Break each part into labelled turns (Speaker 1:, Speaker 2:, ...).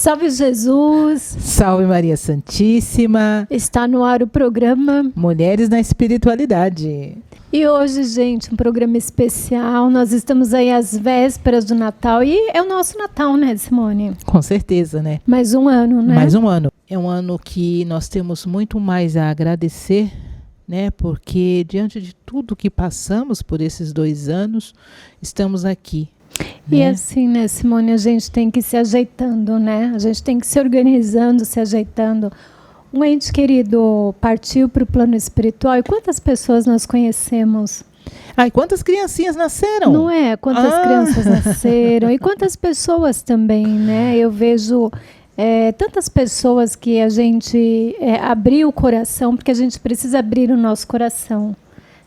Speaker 1: Salve Jesus!
Speaker 2: Salve Maria Santíssima!
Speaker 1: Está no ar o programa
Speaker 2: Mulheres na Espiritualidade.
Speaker 1: E hoje, gente, um programa especial. Nós estamos aí às vésperas do Natal. E é o nosso Natal, né, Simone?
Speaker 2: Com certeza, né?
Speaker 1: Mais um ano, né?
Speaker 2: Mais um ano. É um ano que nós temos muito mais a agradecer, né? Porque diante de tudo que passamos por esses 2 anos, estamos aqui.
Speaker 1: E assim, né, Simone, a gente tem que ir se ajeitando, né? A gente tem que ir se organizando, se ajeitando. Um ente querido partiu para o plano espiritual. E quantas pessoas nós conhecemos?
Speaker 2: E quantas criancinhas nasceram?
Speaker 1: Não é? Quantas crianças nasceram? E quantas pessoas também, né? Eu vejo tantas pessoas que a gente abriu o coração, porque a gente precisa abrir o nosso coração.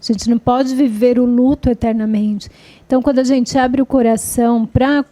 Speaker 1: A gente não pode viver o luto eternamente. Então, quando a gente abre o coração para,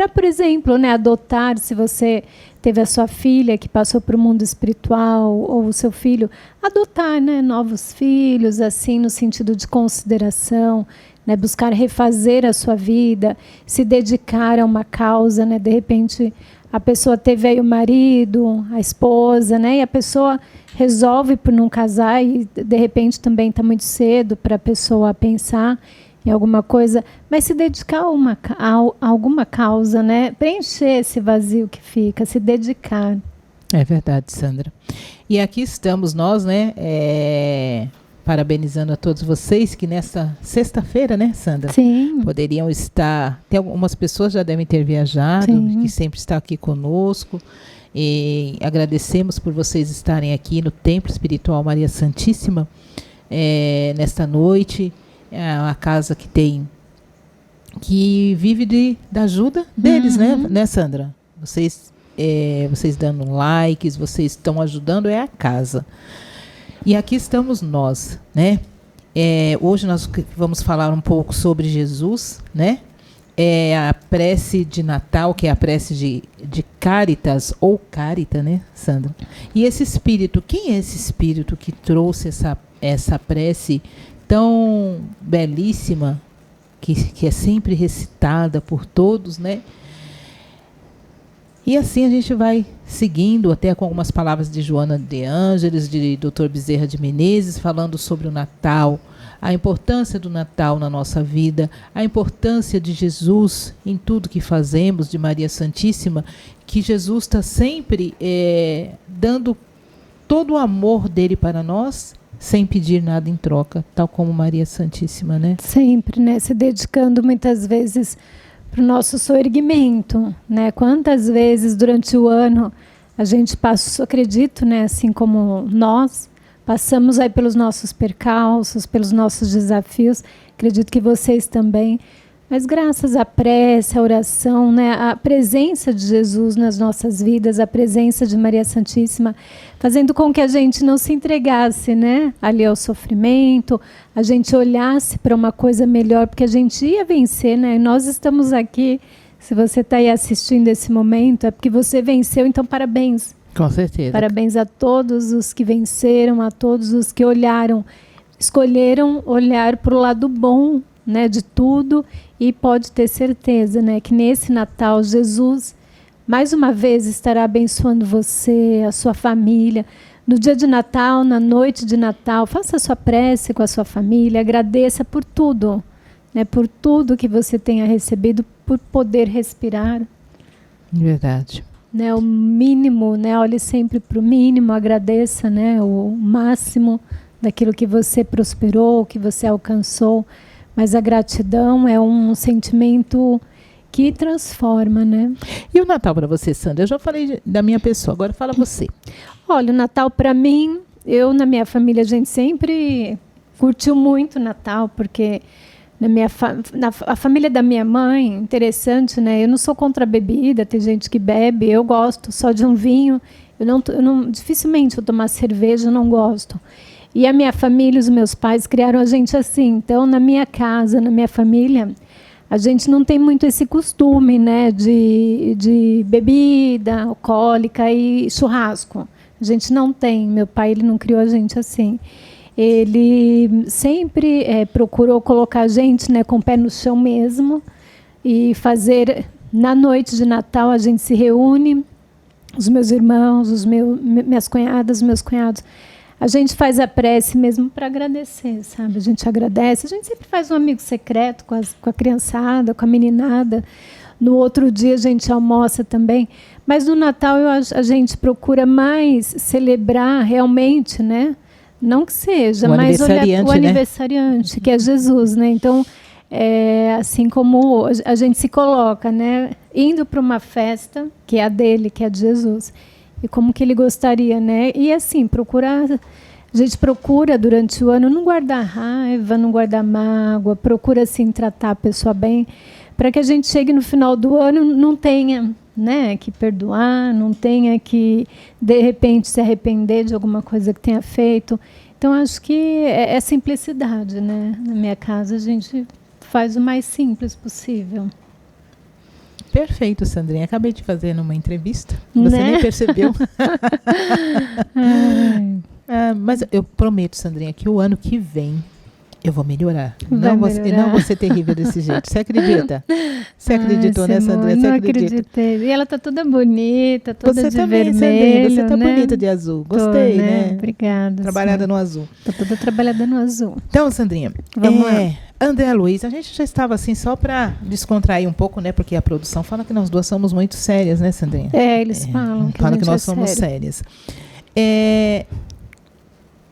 Speaker 1: por exemplo, né, adotar, se você teve a sua filha que passou para o mundo espiritual, ou o seu filho, adotar, né, novos filhos, assim, no sentido de consideração, né, buscar refazer a sua vida, se dedicar a uma causa, né, de repente a pessoa teve aí o marido, a esposa, né, e a pessoa resolve por não casar e de repente também está muito cedo para a pessoa pensar em alguma coisa, mas se dedicar a alguma causa, né? Preencher esse vazio que fica, se dedicar.
Speaker 2: É verdade, Sandra. E aqui estamos nós, né? Parabenizando a todos vocês que nesta sexta-feira, né, Sandra?
Speaker 1: Sim.
Speaker 2: Poderiam estar. Tem algumas pessoas já devem ter viajado, sim, que sempre estão aqui conosco. E agradecemos por vocês estarem aqui no Templo Espiritual Maria Santíssima nesta noite. É uma casa que vive da ajuda deles, né, Sandra? Vocês dando likes, vocês estão ajudando, é a casa. E aqui estamos nós, né? Hoje nós vamos falar um pouco sobre Jesus, né? A prece de Natal, que é a prece de Caritas, ou Carita, né, Sandra? E esse espírito, quem é esse espírito que trouxe essa prece tão belíssima, que é sempre recitada por todos, né? E assim a gente vai seguindo, até com algumas palavras de Joana de Ângeles, de Dr. Bezerra de Menezes, falando sobre o Natal, a importância do Natal na nossa vida, a importância de Jesus em tudo que fazemos, de Maria Santíssima, que Jesus está sempre dando todo o amor dele para nós, sem pedir nada em troca, tal como Maria Santíssima, né?
Speaker 1: Sempre, né? Se dedicando muitas vezes para o nosso soerguimento, né? Quantas vezes durante o ano a gente passou, acredito, né? Assim como nós, passamos aí pelos nossos percalços, pelos nossos desafios, acredito que vocês também, mas graças à prece, à oração, né, a presença de Jesus nas nossas vidas, a presença de Maria Santíssima, fazendo com que a gente não se entregasse, né, ali ao sofrimento, a gente olhasse para uma coisa melhor, porque a gente ia vencer, né? Nós estamos aqui, se você está aí assistindo esse momento, é porque você venceu, então parabéns.
Speaker 2: Com certeza.
Speaker 1: Parabéns a todos os que venceram, a todos os que escolheram olhar para o lado bom, né, de tudo, e pode ter certeza, né, que nesse Natal Jesus mais uma vez estará abençoando você, a sua família. No dia de Natal, na noite de Natal, faça a sua prece com a sua família, agradeça por tudo, né, por tudo que você tenha recebido, por poder respirar.
Speaker 2: Verdade.
Speaker 1: Né, o mínimo, né, olhe sempre para o mínimo, agradeça, né, o máximo daquilo que você prosperou, que você alcançou. Mas a gratidão é um sentimento que transforma, né?
Speaker 2: E o Natal para você, Sandra? Eu já falei da minha pessoa, agora fala você.
Speaker 1: Olha, o Natal para mim, na minha família, a gente sempre curtiu muito o Natal, porque a família da minha mãe, interessante, né? Eu não sou contra a bebida, tem gente que bebe, eu gosto só de um vinho. Dificilmente eu tomar cerveja, eu não gosto. E a minha família, os meus pais criaram a gente assim. Então, na minha casa, na minha família, a gente não tem muito esse costume, né, de bebida alcoólica e churrasco. A gente não tem. Meu pai, ele não criou a gente assim. Ele sempre procurou colocar a gente, né, com o pé no chão mesmo e fazer, na noite de Natal, a gente se reúne, os meus irmãos, minhas cunhadas, meus cunhados. A gente faz a prece mesmo para agradecer, sabe? A gente agradece. A gente sempre faz um amigo secreto com a criançada, com a meninada. No outro dia a gente almoça também. Mas no Natal a gente procura mais celebrar realmente, né? Não que seja, mas o aniversariante, né? Que é Jesus, né? Então, assim como a gente se coloca, né? Indo para uma festa, que é a dele, que é de Jesus. E como que ele gostaria, né? E assim, a gente procura durante o ano não guardar raiva, não guardar mágoa, procura assim tratar a pessoa bem, para que a gente chegue no final do ano não tenha, né, que perdoar, não tenha que de repente se arrepender de alguma coisa que tenha feito. Então acho que é simplicidade, né? Na minha casa a gente faz o mais simples possível.
Speaker 2: Perfeito, Sandrinha. Acabei de fazer uma entrevista. Você, né? Nem percebeu. Mas eu prometo, Sandrinha, que o ano que vem eu vou melhorar. Não vou ser terrível desse jeito. Você acredita? Você acreditou, né, Sandrinha? Você
Speaker 1: acreditei. E ela tá toda bonita, toda
Speaker 2: você
Speaker 1: de
Speaker 2: também,
Speaker 1: vermelho,
Speaker 2: Sandrinha, você tá
Speaker 1: né?
Speaker 2: bonita de azul. Gostei, né?
Speaker 1: Obrigada.
Speaker 2: Trabalhada no azul.
Speaker 1: Tô toda trabalhada no azul.
Speaker 2: Então, Sandrinha,
Speaker 1: vamos lá.
Speaker 2: Andréa Luiz, a gente já estava assim só para descontrair um pouco, né? Porque a produção fala que nós duas somos muito sérias, né, Sandrinha?
Speaker 1: Eles falam
Speaker 2: que nós somos sérias.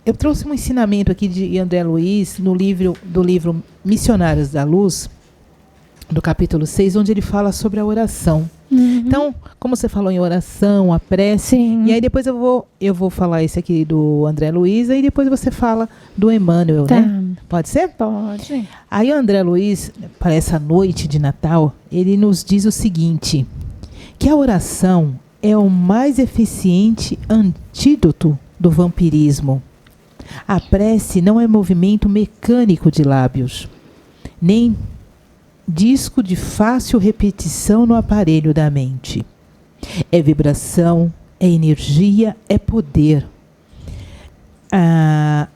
Speaker 2: Eu trouxe um ensinamento aqui de Andréa Luiz do livro Missionários da Luz, do capítulo 6, onde ele fala sobre a oração. Uhum. Então, como você falou em oração, a prece, sim. E aí depois eu vou falar esse aqui do André Luiz, e depois você fala do Emmanuel, tá, né? Pode ser?
Speaker 1: Pode.
Speaker 2: Aí o André Luiz, para essa noite de Natal, ele nos diz o seguinte, que a oração é o mais eficiente antídoto do vampirismo. A prece não é movimento mecânico de lábios, nem disco de fácil repetição no aparelho da mente. É vibração, é energia, é poder. A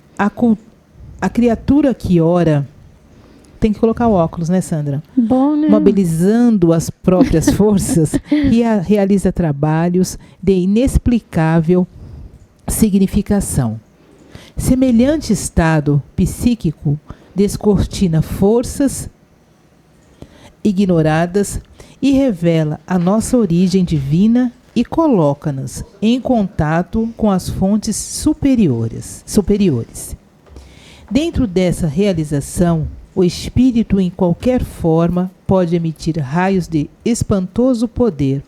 Speaker 2: criatura que ora tem que colocar o óculos, né, Sandra?
Speaker 1: Bom, né?
Speaker 2: Mobilizando as próprias forças, realiza trabalhos de inexplicável significação. Semelhante estado psíquico descortina forças ignoradas e revela a nossa origem divina e coloca-nos em contato com as fontes superiores. Dentro dessa realização, o espírito em qualquer forma pode emitir raios de espantoso poder.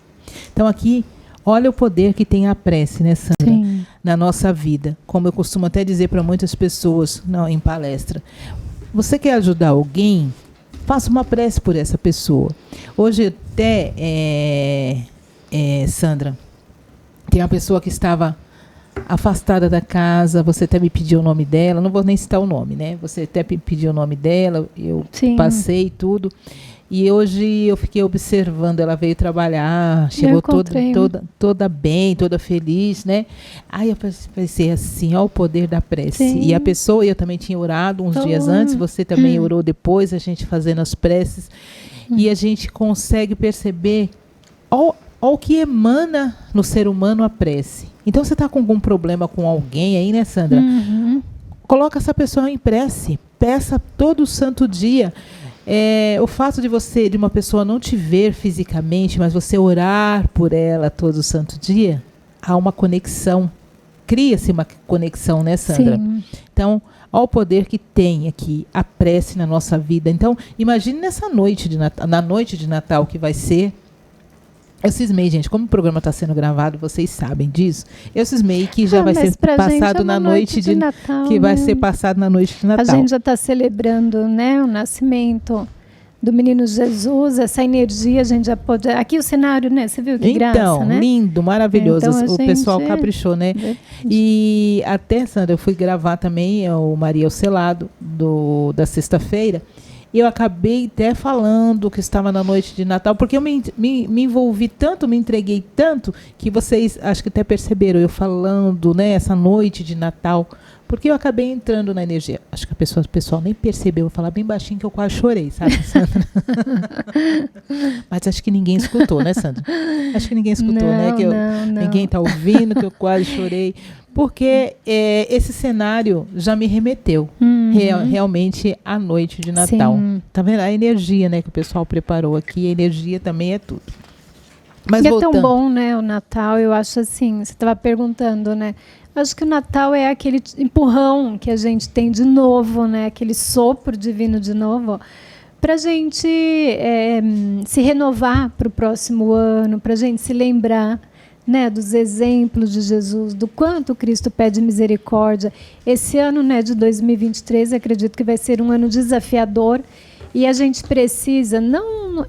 Speaker 2: Então aqui, olha o poder que tem a prece, né, Sandra? Sim. Na nossa vida. Como eu costumo até dizer para muitas pessoas em palestra. Você quer ajudar alguém? Faça uma prece por essa pessoa. Hoje até, Sandra, tem uma pessoa que estava afastada da casa, você até me pediu o nome dela, não vou nem citar o nome, né? Você até me pediu o nome dela, eu Sim. passei tudo. E hoje eu fiquei observando, ela veio trabalhar, chegou toda bem, toda feliz, né? Aí eu pensei assim, ó o poder da prece. Sim. E a pessoa, eu também tinha orado uns dias antes, você também orou depois, a gente fazendo as preces. E a gente consegue perceber ó o que emana no ser humano a prece. Então você está com algum problema com alguém aí, né, Sandra? Uhum. Coloca essa pessoa em prece, peça todo santo dia. O fato de uma pessoa não te ver fisicamente, mas você orar por ela todo santo dia, há uma conexão, cria-se uma conexão, né, Sandra? Sim. Então, olha o poder que tem aqui a prece na nossa vida. Então, imagine nessa noite de Natal, na noite de Natal que vai ser. Eu cismei, gente, como o programa está sendo gravado, vocês sabem disso. Eu cismei que já vai ser passado na noite de Natal. Que vai ser passado na noite de Natal.
Speaker 1: A gente já está celebrando, né, o nascimento do menino Jesus, essa energia a gente já pode. Aqui o cenário, né? Você viu que graça, né?
Speaker 2: Então, lindo, maravilhoso. Então, o pessoal caprichou, né? E até, Sandra, eu fui gravar também o Maria ao Selado da sexta-feira. E eu acabei até falando que estava na noite de Natal, porque eu me envolvi tanto, me entreguei tanto, que vocês acho que até perceberam eu falando, né, essa noite de Natal, porque eu acabei entrando na energia. Acho que o pessoal nem percebeu, eu falar bem baixinho que eu quase chorei, sabe, Sandra? Mas Mas acho que ninguém escutou, né, Sandra? Acho que ninguém escutou, né? Que ninguém está ouvindo, que eu quase chorei. Porque esse cenário já me remeteu realmente à noite de Natal.
Speaker 1: Sim.
Speaker 2: Tá vendo? A energia, né, que o pessoal preparou aqui, a energia também é tudo. Mas
Speaker 1: e
Speaker 2: voltando,
Speaker 1: é tão bom, né, o Natal, eu acho assim, você estava perguntando, né? Acho que o Natal é aquele empurrão que a gente tem de novo, né? Aquele sopro divino de novo, para a gente se renovar para o próximo ano, para a gente se lembrar, né, dos exemplos de Jesus, do quanto Cristo pede misericórdia. Esse ano, né, de 2023, acredito que vai ser um ano desafiador e a gente precisa não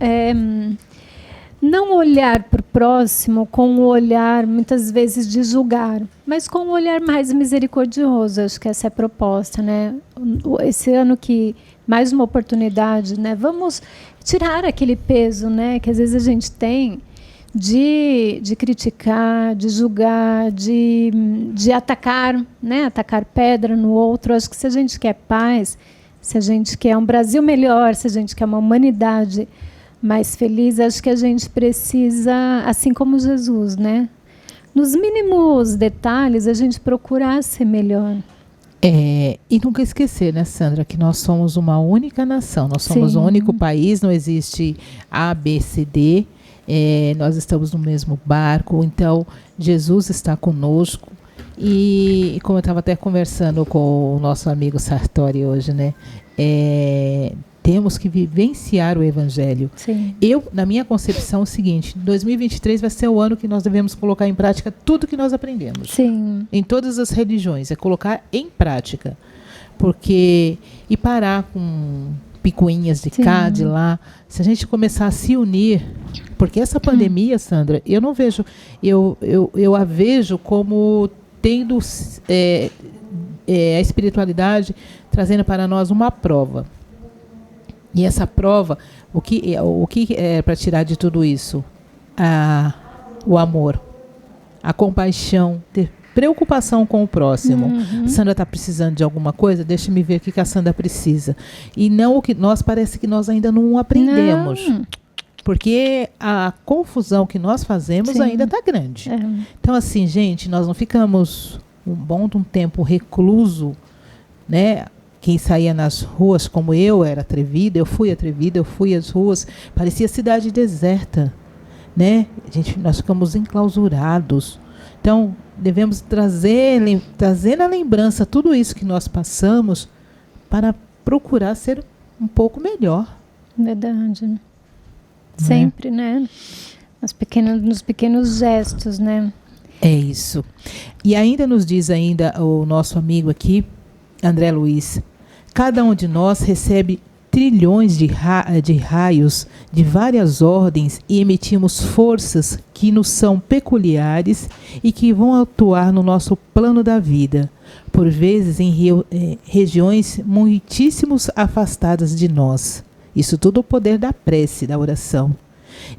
Speaker 1: olhar para o próximo com o olhar, muitas vezes, de julgar, mas com um olhar mais misericordioso. Acho que essa é a proposta, né? Esse ano que mais uma oportunidade, né? Vamos tirar aquele peso, né, que às vezes a gente tem de criticar, de julgar, de atacar, né? Atacar pedra no outro. Acho que se a gente quer paz, se a gente quer um Brasil melhor, se a gente quer uma humanidade mais feliz, acho que a gente precisa, assim como Jesus, né? Nos mínimos detalhes, a gente procurar ser melhor.
Speaker 2: E nunca esquecer, né, Sandra, que nós somos uma única nação, nós somos um único país, não existe A, B, C, D, nós estamos no mesmo barco, então Jesus está conosco. E como eu estava até conversando com o nosso amigo Sartori hoje, né? Temos que vivenciar o Evangelho.
Speaker 1: Sim.
Speaker 2: Na minha concepção, é o seguinte: 2023 vai ser o ano que nós devemos colocar em prática tudo que nós aprendemos.
Speaker 1: Sim.
Speaker 2: Em todas as religiões, é colocar em prática. E parar com picuinhas de cá, de lá. Se a gente começar a se unir, porque essa pandemia, Sandra, eu não vejo, eu a vejo como tendo a espiritualidade trazendo para nós uma prova. E essa prova, o que é para tirar de tudo isso? O amor, a compaixão, ter preocupação com o próximo. Sandra está precisando de alguma coisa? Deixa-me ver o que a Sandra precisa. E não o que parece que nós ainda não aprendemos. Não. Porque a confusão que nós fazemos ainda está grande. Então, assim, gente, nós não ficamos um tempo recluso, né? Quem saía nas ruas, como eu era atrevida, eu fui às ruas, parecia cidade deserta, né? Nós ficamos enclausurados. Então, devemos trazer na lembrança tudo isso que nós passamos para procurar ser um pouco melhor.
Speaker 1: Verdade. Sempre, né? Nos pequenos gestos, né?
Speaker 2: É isso. E ainda nos diz o nosso amigo aqui, André Luiz, cada um de nós recebe trilhões de raios de várias ordens e emitimos forças que nos são peculiares e que vão atuar no nosso plano da vida, por vezes em regiões muitíssimos afastadas de nós. Isso tudo o poder da prece, da oração.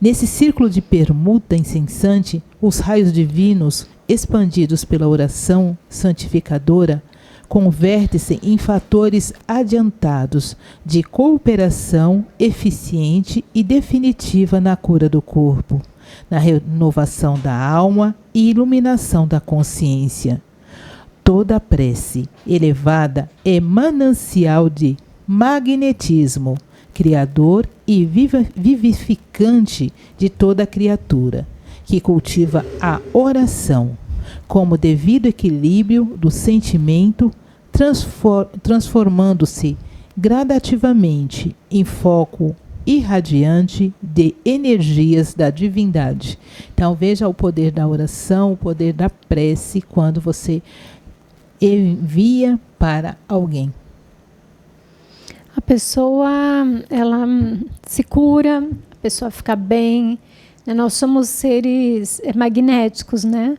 Speaker 2: Nesse círculo de permuta incessante, os raios divinos, expandidos pela oração santificadora, converte-se em fatores adiantados de cooperação eficiente e definitiva na cura do corpo, na renovação da alma e iluminação da consciência. Toda prece elevada é manancial de magnetismo, criador e vivificante de toda criatura, que cultiva a oração como devido equilíbrio do sentimento, transformando-se gradativamente em foco irradiante de energias da divindade. Então veja o poder da oração, o poder da prece quando você envia para alguém.
Speaker 1: A pessoa, ela se cura, a pessoa fica bem, né? Nós somos seres magnéticos, né?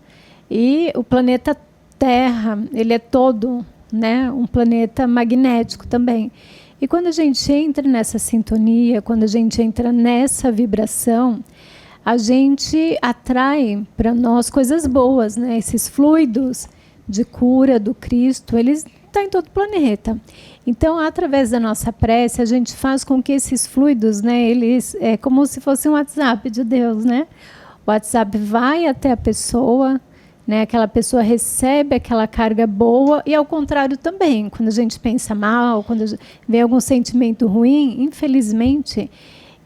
Speaker 1: E o planeta Terra, ele é todo, né, um planeta magnético também. E quando a gente entra nessa sintonia, quando a gente entra nessa vibração, a gente atrai para nós coisas boas, né? Esses fluidos de cura do Cristo, eles está em todo o planeta. Então, através da nossa prece, a gente faz com que esses fluidos, né, eles é como se fosse um WhatsApp de Deus, né? O WhatsApp vai até a pessoa, né? Aquela pessoa recebe aquela carga boa e ao contrário também, quando a gente pensa mal, quando vem algum sentimento ruim, infelizmente,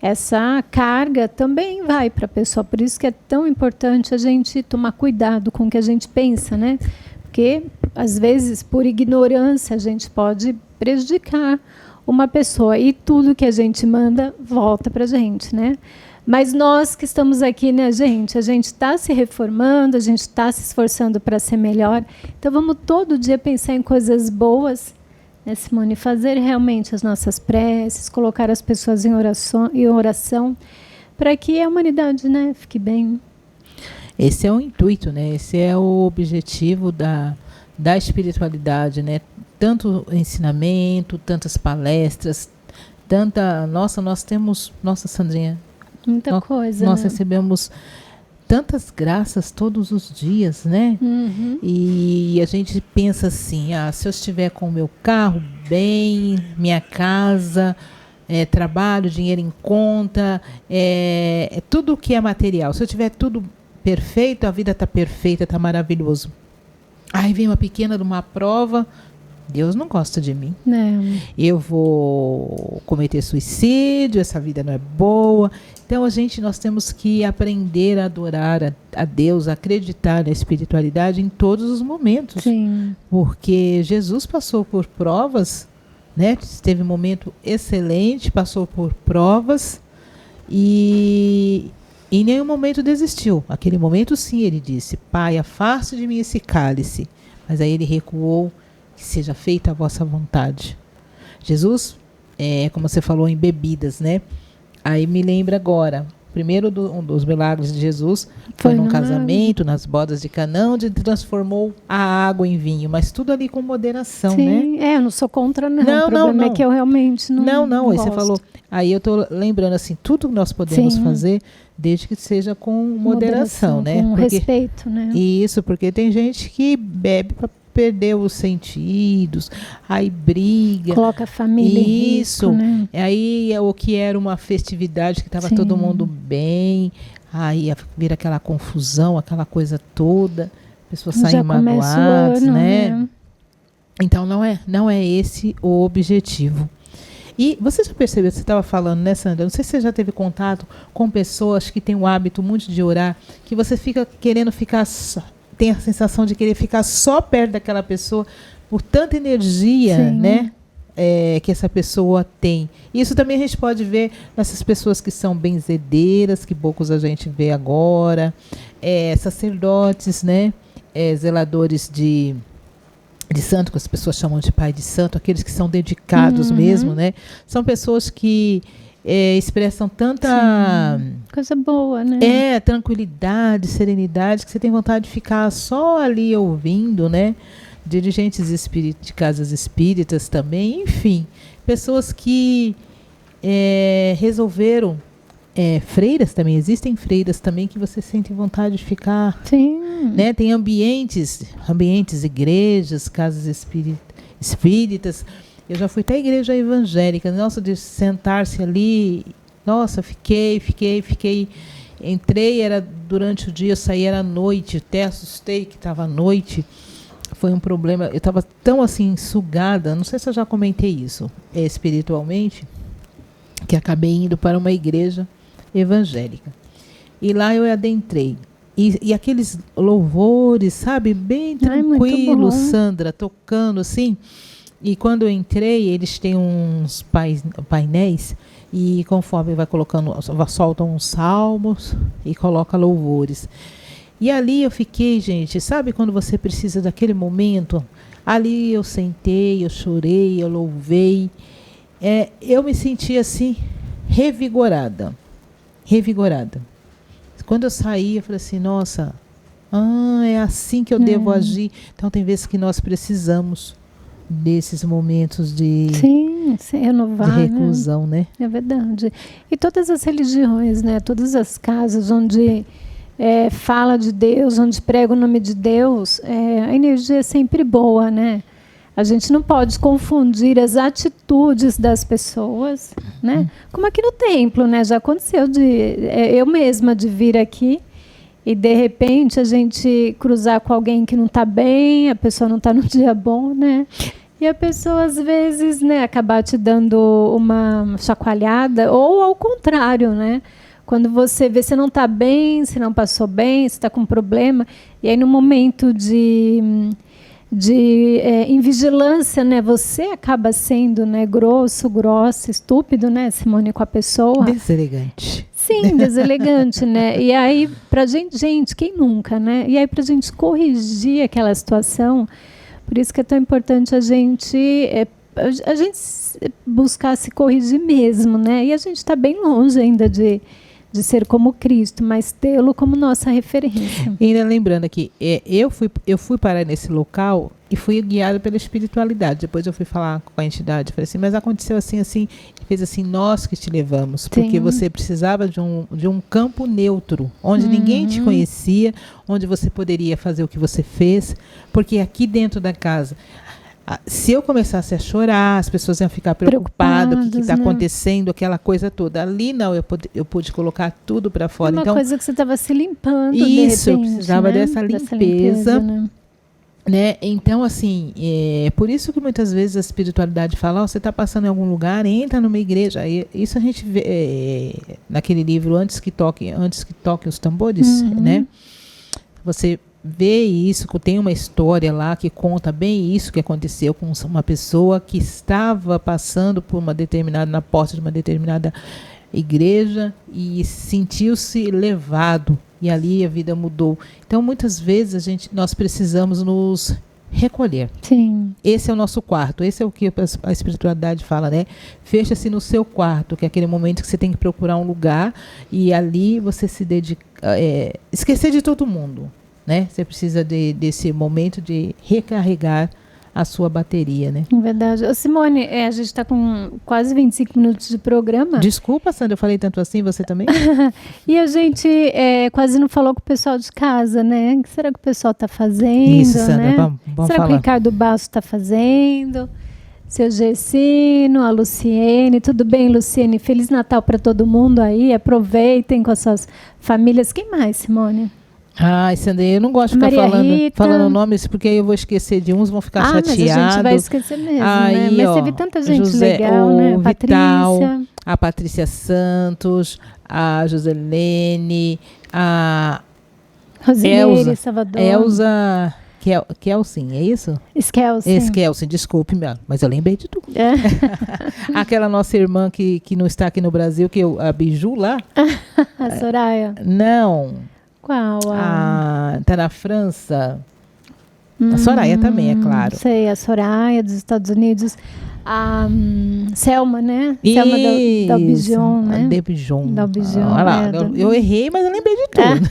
Speaker 1: essa carga também vai para a pessoa. Por isso que é tão importante a gente tomar cuidado com o que a gente pensa, né? Porque, às vezes, por ignorância, a gente pode prejudicar uma pessoa. E tudo que a gente manda volta para a gente, né? Mas nós que estamos aqui, né, gente? A gente está se reformando, a gente está se esforçando para ser melhor. Então, vamos todo dia pensar em coisas boas, né, Simone? Fazer realmente as nossas preces, colocar as pessoas em oração para que a humanidade, né, fique bem.
Speaker 2: Esse é o intuito, né? Esse é o objetivo da espiritualidade, né? Tanto ensinamento, tantas palestras, nós temos, nossa Sandrinha,
Speaker 1: muita coisa.
Speaker 2: Nós
Speaker 1: né?
Speaker 2: recebemos tantas graças todos os dias, né?
Speaker 1: Uhum.
Speaker 2: E a gente pensa assim, se eu estiver com o meu carro bem, minha casa, trabalho, dinheiro em conta, tudo que é material. Se eu tiver tudo perfeito, a vida está perfeita, está maravilhoso. Aí vem uma pequena de uma prova, Deus não gosta de mim.
Speaker 1: Não.
Speaker 2: Eu vou cometer suicídio, essa vida não é boa. Então nós temos que aprender a adorar a Deus, a acreditar na espiritualidade em todos os momentos.
Speaker 1: Sim.
Speaker 2: Porque Jesus passou por provas, né? Teve um momento excelente, passou por provas e em nenhum momento desistiu. Aquele momento, sim, ele disse: Pai, afaste de mim esse cálice. Mas aí ele recuou: que seja feita a vossa vontade. Jesus, como você falou, em bebidas, né? Aí me lembra agora, primeiro um dos milagres de Jesus foi num casamento, nas bodas de Canaã, onde transformou a água em vinho, mas tudo ali com moderação,
Speaker 1: sim,
Speaker 2: né?
Speaker 1: eu não sou contra, não.
Speaker 2: Não,
Speaker 1: o problema
Speaker 2: não.
Speaker 1: é que eu realmente não
Speaker 2: aí você
Speaker 1: gosto.
Speaker 2: falou. Aí eu estou lembrando assim, tudo que nós podemos
Speaker 1: sim.
Speaker 2: fazer, desde que seja com moderação, né?
Speaker 1: Com respeito, né?
Speaker 2: Isso, porque tem gente que bebe para perder os sentidos, aí briga.
Speaker 1: Coloca a família em risco, né?
Speaker 2: Aí o que era uma festividade que estava todo mundo bem, aí vira aquela confusão, aquela coisa toda, pessoas saem magoadas, né? Então não é esse o objetivo. E você já percebeu, você estava falando, né, Sandra? Não sei se você já teve contato com pessoas que têm o hábito muito de orar, que você fica querendo ficar tem a sensação de querer ficar só perto daquela pessoa por tanta energia, sim, né, que essa pessoa tem. Isso também a gente pode ver nessas pessoas que são benzedeiras, que poucos a gente vê agora, sacerdotes, né, zeladores de santo, que as pessoas chamam de pai de santo, aqueles que são dedicados mesmo, né? São pessoas que expressam tanta...
Speaker 1: Sim, coisa boa, né?
Speaker 2: Tranquilidade, serenidade, que você tem vontade de ficar só ali ouvindo, né? Dirigentes de casas espíritas também, enfim. Pessoas que resolveram... freiras também, existem freiras também que você sente vontade de ficar.
Speaker 1: Sim.
Speaker 2: Né? Tem ambientes, igrejas, casas espíritas. Eu já fui até a igreja evangélica, nossa, de sentar-se ali, nossa, fiquei. Entrei, era durante o dia, eu saí, era à noite, até assustei que estava à noite. Foi um problema, eu estava tão assim, sugada, não sei se eu já comentei isso, espiritualmente, que acabei indo para uma igreja evangélica. E lá eu adentrei. E aqueles louvores, sabe, bem tranquilos, Sandra, tocando assim. E quando eu entrei, eles têm uns painéis e conforme vai colocando, soltam uns salmos e coloca louvores. E ali eu fiquei, gente, sabe quando você precisa daquele momento? Ali eu sentei, eu chorei, eu louvei. Eu me senti assim, revigorada. Quando eu saí, eu falei assim, nossa, é assim que eu devo agir. Então tem vezes que nós precisamos desses momentos de
Speaker 1: renovar,
Speaker 2: de reclusão, né?
Speaker 1: É verdade. E todas as religiões, né? Todas as casas onde fala de Deus, onde prega o nome de Deus, a energia é sempre boa, né? A gente não pode confundir as atitudes das pessoas, né? Como aqui no templo, né? Já aconteceu eu mesma de vir aqui e de repente a gente cruzar com alguém que não está bem, a pessoa não está no dia bom, né? E a pessoa às vezes, né, acabar te dando uma chacoalhada ou ao contrário, né? Quando você vê você não está bem, você não passou bem, você está com um problema, e aí no momento de invigilância, né, você acaba sendo, né, grossa, estúpido, né, Simone, com a pessoa.
Speaker 2: Deselegante.
Speaker 1: Sim, deselegante, né? E aí, pra gente, quem nunca, né? E aí, pra gente corrigir aquela situação, por isso que é tão importante a gente buscar se corrigir mesmo, né? E a gente está bem longe ainda de ser como Cristo, mas tê-lo como nossa referência.
Speaker 2: E ainda lembrando aqui, eu fui parar nesse local e fui guiada pela espiritualidade. Depois eu fui falar com a entidade, falei assim, mas aconteceu assim, fez assim, nós que te levamos, porque
Speaker 1: Sim.
Speaker 2: você precisava de um campo neutro, onde ninguém te conhecia, onde você poderia fazer o que você fez, porque aqui dentro da casa, se eu começasse a chorar, as pessoas iam ficar preocupadas, o que está acontecendo, aquela coisa toda. Ali não, eu pude colocar tudo para fora.
Speaker 1: Uma
Speaker 2: então,
Speaker 1: coisa que você estava se limpando,
Speaker 2: isso,
Speaker 1: de repente,
Speaker 2: eu precisava,
Speaker 1: né?
Speaker 2: dessa limpeza.
Speaker 1: Né?
Speaker 2: Então, assim, por isso que muitas vezes a espiritualidade fala, você está passando em algum lugar, entra numa igreja. Isso a gente vê naquele livro, Antes que toquem os tambores, né? Você vê isso, tem uma história lá que conta bem isso que aconteceu com uma pessoa que estava passando por na porta de uma determinada igreja e sentiu-se levado, e ali a vida mudou. Então, muitas vezes nós precisamos nos recolher.
Speaker 1: Sim.
Speaker 2: Esse é o nosso quarto, esse é o que a espiritualidade fala, né? Fecha-se no seu quarto, que é aquele momento que você tem que procurar um lugar e ali você se dedica, esquecer de todo mundo, né? Você precisa desse momento de recarregar a sua bateria, né?
Speaker 1: Verdade. Ô, Simone, a gente está com quase 25 minutos de programa.
Speaker 2: Desculpa, Sandra, eu falei tanto assim, você também?
Speaker 1: E a gente quase não falou com o pessoal de casa, né? O que será que o pessoal está fazendo?
Speaker 2: Isso, Sandra,
Speaker 1: né?
Speaker 2: vamos
Speaker 1: será
Speaker 2: falar.
Speaker 1: que o Ricardo Basso está fazendo? Seu Gersino, a Luciene. Tudo bem, Luciene? Feliz Natal para todo mundo aí. Aproveitem com as suas famílias. Quem mais, Simone?
Speaker 2: Ai, Sandra, eu não gosto de ficar falando nomes, porque aí eu vou esquecer de uns, vão ficar chateados.
Speaker 1: Mas a gente vai esquecer mesmo,
Speaker 2: aí,
Speaker 1: né? Mas teve tanta gente
Speaker 2: José,
Speaker 1: legal, né?
Speaker 2: Vital, a Patrícia Santos, a Joselene, a
Speaker 1: Rosineire, Salvador.
Speaker 2: Elza Kelsin, é isso? Eskelsin, desculpe, mas eu lembrei de tudo. Aquela nossa irmã que não está aqui no Brasil, a Biju lá.
Speaker 1: A Soraya.
Speaker 2: Não.
Speaker 1: Qual?
Speaker 2: Tá na França. A Soraya também, é claro.
Speaker 1: Sei, a Soraya dos Estados Unidos. A Selma, né?
Speaker 2: Isso,
Speaker 1: Selma da Albijon, né?
Speaker 2: Da Albijon. Eu errei, mas eu lembrei de tudo.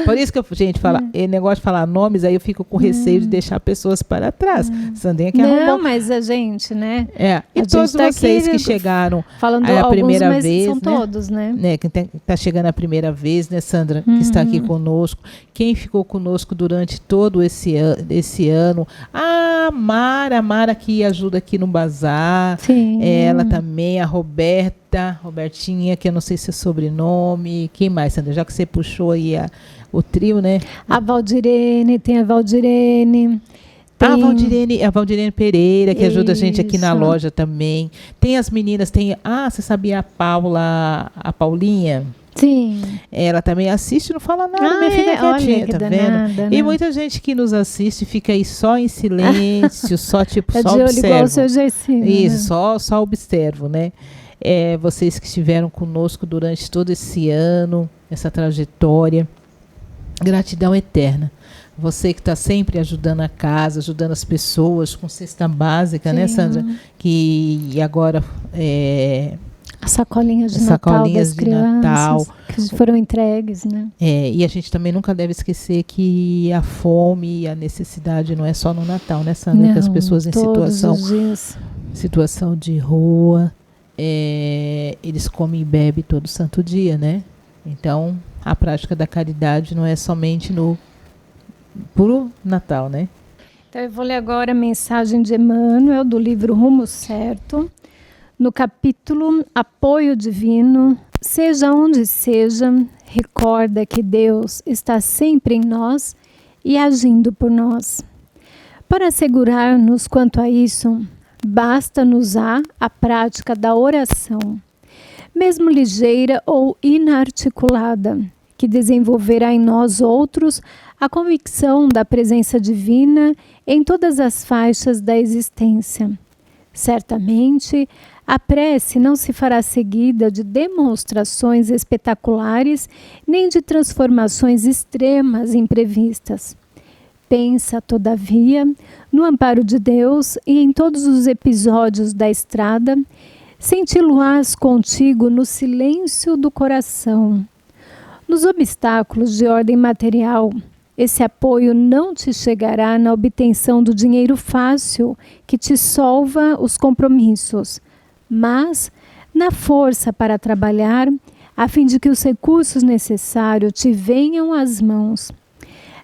Speaker 2: Por isso que gente fala, negócio de falar nomes, aí eu fico com receio de deixar pessoas para trás. Sandrinha que arrumou.
Speaker 1: Não, mas a gente, né?
Speaker 2: E todos vocês que chegaram
Speaker 1: falando
Speaker 2: a primeira vez,
Speaker 1: são todos, né?
Speaker 2: Que está chegando a primeira vez, né, Sandra? Que está aqui conosco. Quem ficou conosco durante todo esse ano. A Mara que ajuda aqui no bazar.
Speaker 1: Sim.
Speaker 2: Ela também, a Robertinha, que eu não sei se é sobrenome. Quem mais, Sandra? Já que você puxou aí o trio, né? A Valdirene.
Speaker 1: Tem a Valdirene
Speaker 2: Pereira, que ajuda a gente aqui na loja também. Tem as meninas, você sabia a Paulinha?
Speaker 1: Sim.
Speaker 2: Ela também assiste, não fala nada, minha filha quietinha, tá vendo? Né? E muita gente que nos assiste fica aí só em silêncio, só observa.
Speaker 1: Igual o seu Gersino,
Speaker 2: isso, né? só observo, né? Vocês que estiveram conosco durante todo esse ano, essa trajetória, gratidão eterna. Você que está sempre ajudando a casa, ajudando as pessoas com cesta básica, né, Sandra? Que agora
Speaker 1: as sacolinhas de Natal das crianças que foram entregues, né?
Speaker 2: E a gente também nunca deve esquecer que a fome e a necessidade não é só no Natal, né, Sandra? Que as pessoas em situação de rua, eles comem e bebem todo santo dia, né? Então, a prática da caridade não é somente no puro Natal, né?
Speaker 1: Então eu vou ler agora a mensagem de Emmanuel, do livro Rumo Certo, no capítulo Apoio Divino. Seja onde seja, recorda que Deus está sempre em nós e agindo por nós. Para assegurar-nos quanto a isso, basta-nos a prática da oração, mesmo ligeira ou inarticulada, que desenvolverá em nós outros a convicção da presença divina em todas as faixas da existência. Certamente, a prece não se fará seguida de demonstrações espetaculares nem de transformações extremas imprevistas. Pensa, todavia, no amparo de Deus e em todos os episódios da estrada, senti-lo-ás contigo no silêncio do coração. Nos obstáculos de ordem material, esse apoio não te chegará na obtenção do dinheiro fácil que te solva os compromissos, mas na força para trabalhar, a fim de que os recursos necessários te venham às mãos.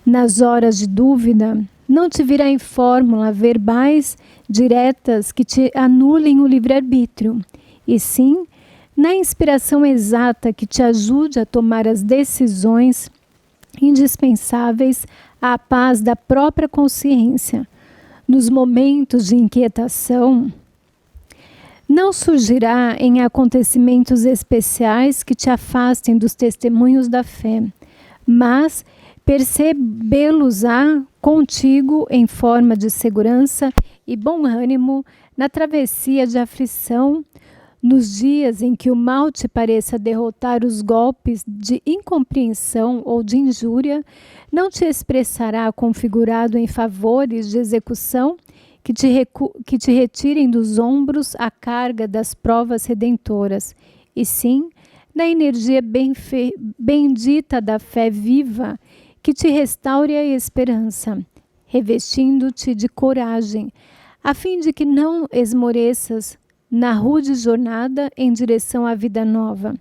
Speaker 1: Nas horas de dúvida, não te virá em fórmula verbais diretas que te anulem o livre-arbítrio, e sim na inspiração exata que te ajude a tomar as decisões indispensáveis à paz da própria consciência. Nos momentos de inquietação, não surgirá em acontecimentos especiais que te afastem dos testemunhos da fé, mas percebê-los-á contigo em forma de segurança e bom ânimo na travessia de aflição. Nos dias em que o mal te pareça derrotar os golpes de incompreensão ou de injúria, não te expressará configurado em favores de execução que te retirem dos ombros a carga das provas redentoras, e sim na energia bendita da fé viva que te restaure a esperança, revestindo-te de coragem, a fim de que não esmoreças na rude jornada em direção à vida nova.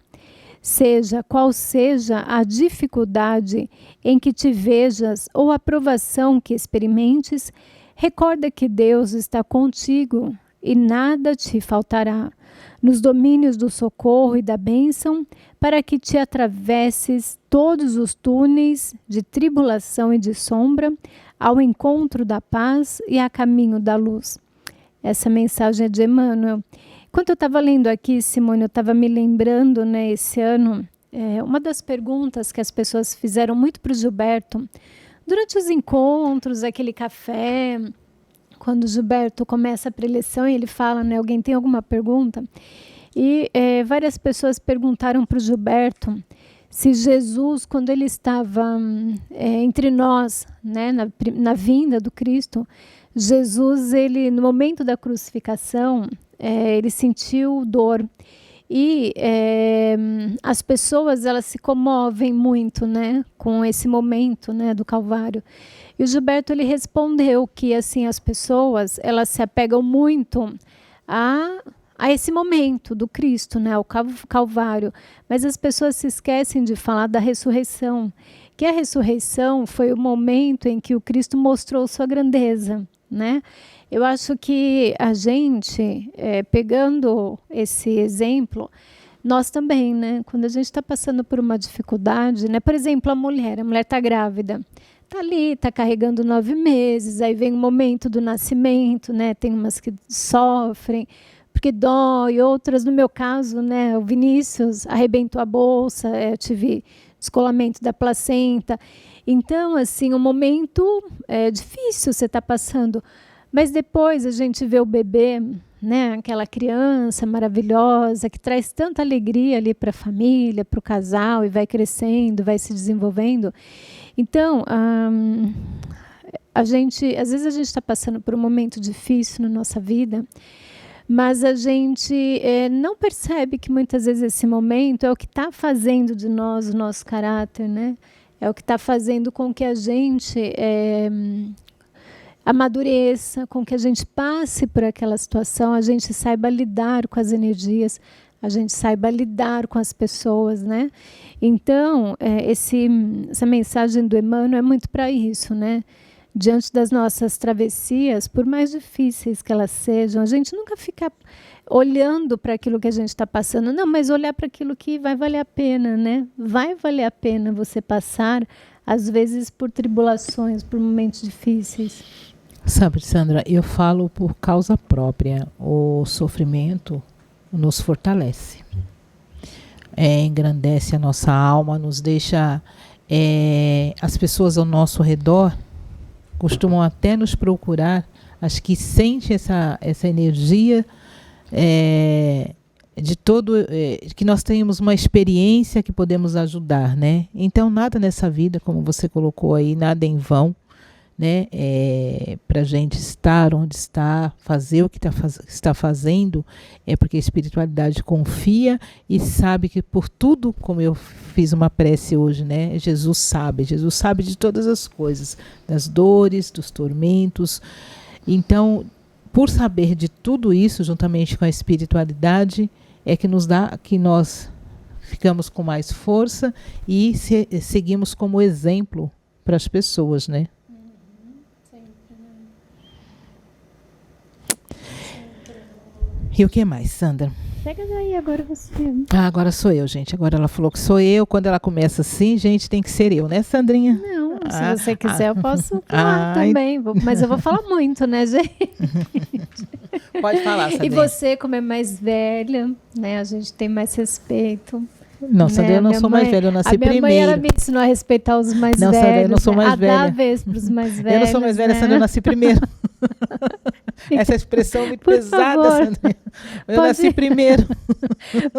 Speaker 1: Seja qual seja a dificuldade em que te vejas ou a provação que experimentes, recorda que Deus está contigo e nada te faltará nos domínios do socorro e da bênção, para que te atravesses todos os túneis de tribulação e de sombra ao encontro da paz e a caminho da luz. Essa mensagem é de Emmanuel. Enquanto eu estava lendo aqui, Simone, eu estava me lembrando, né, esse ano, uma das perguntas que as pessoas fizeram muito para o Gilberto, durante os encontros, aquele café, quando o Gilberto começa a preleção e ele fala, né, alguém tem alguma pergunta? E várias pessoas perguntaram para o Gilberto se Jesus, quando ele estava entre nós, né, na vinda do Cristo, Jesus, ele, no momento da crucificação, ele sentiu dor. E as pessoas, elas se comovem muito, né, com esse momento, né, do Calvário. E o Gilberto, ele respondeu que assim, as pessoas, elas se apegam muito a esse momento do Cristo, né, ao Calvário. Mas as pessoas se esquecem de falar da ressurreição, que a ressurreição foi o momento em que o Cristo mostrou sua grandeza, né? Eu acho que a gente, pegando esse exemplo, nós também, né? Quando a gente está passando por uma dificuldade, né? Por exemplo, a mulher está grávida, está ali, está carregando 9 meses, aí vem o momento do nascimento, né? Tem umas que sofrem porque dói, outras, no meu caso, né? O Vinícius arrebentou a bolsa, eu tive descolamento da placenta. Então, assim, um momento difícil você está passando. Mas depois a gente vê o bebê, né, aquela criança maravilhosa que traz tanta alegria ali para a família, para o casal, e vai crescendo, vai se desenvolvendo. Então, às vezes a gente está passando por um momento difícil na nossa vida, mas a gente não percebe que muitas vezes esse momento é o que está fazendo de nós o nosso caráter, né? É o que está fazendo com que a gente amadureça, com que a gente passe por aquela situação, a gente saiba lidar com as energias, a gente saiba lidar com as pessoas, né? Então, essa mensagem do Emmanuel é muito para isso, né? diante das nossas travessias, por mais difíceis que elas sejam, a gente nunca fica olhando para aquilo que a gente está passando, não, mas olhar para aquilo que vai valer a pena, né? Vai valer a pena você passar, às vezes, por tribulações, por momentos difíceis.
Speaker 2: Sabe, Sandra, eu falo por causa própria. O sofrimento nos fortalece. Engrandece a nossa alma, nos deixa... as pessoas ao nosso redor costumam até nos procurar, acho que sente essa energia de todo, que nós tenhamos uma experiência que podemos ajudar, né? Então, nada nessa vida, como você colocou aí, nada em vão, né? Para a gente estar onde está, fazer o que está fazendo, é porque a espiritualidade confia e sabe que por tudo, como eu fiz uma prece hoje, né? Jesus sabe de todas as coisas, das dores, dos tormentos. Então, por saber de tudo isso, juntamente com a espiritualidade, é que nos dá, que nós ficamos com mais força e seguimos como exemplo para as pessoas, né? E o que mais, Sandra?
Speaker 1: Pega daí, agora você.
Speaker 2: Agora sou eu, gente. Agora ela falou que sou eu. Quando ela começa assim, gente, tem que ser eu, né, Sandrinha?
Speaker 1: Não, se você quiser, eu posso falar também. Mas eu vou falar muito, né, gente?
Speaker 2: Pode falar, Sandrinha.
Speaker 1: E você, como é mais velha, né, a gente tem mais respeito.
Speaker 2: Não, Sandra, eu não sou mais velha, eu nasci primeiro.
Speaker 1: A minha mãe, ela me ensinou a respeitar os mais velhos.
Speaker 2: Não, Sandra, eu não sou mais velha.
Speaker 1: A dar vez para os mais velhos.
Speaker 2: Eu não sou mais velha, Sandra, eu nasci primeiro. Essa expressão é muito
Speaker 1: por
Speaker 2: pesada,
Speaker 1: favor.
Speaker 2: Sandra. Eu nasci primeiro.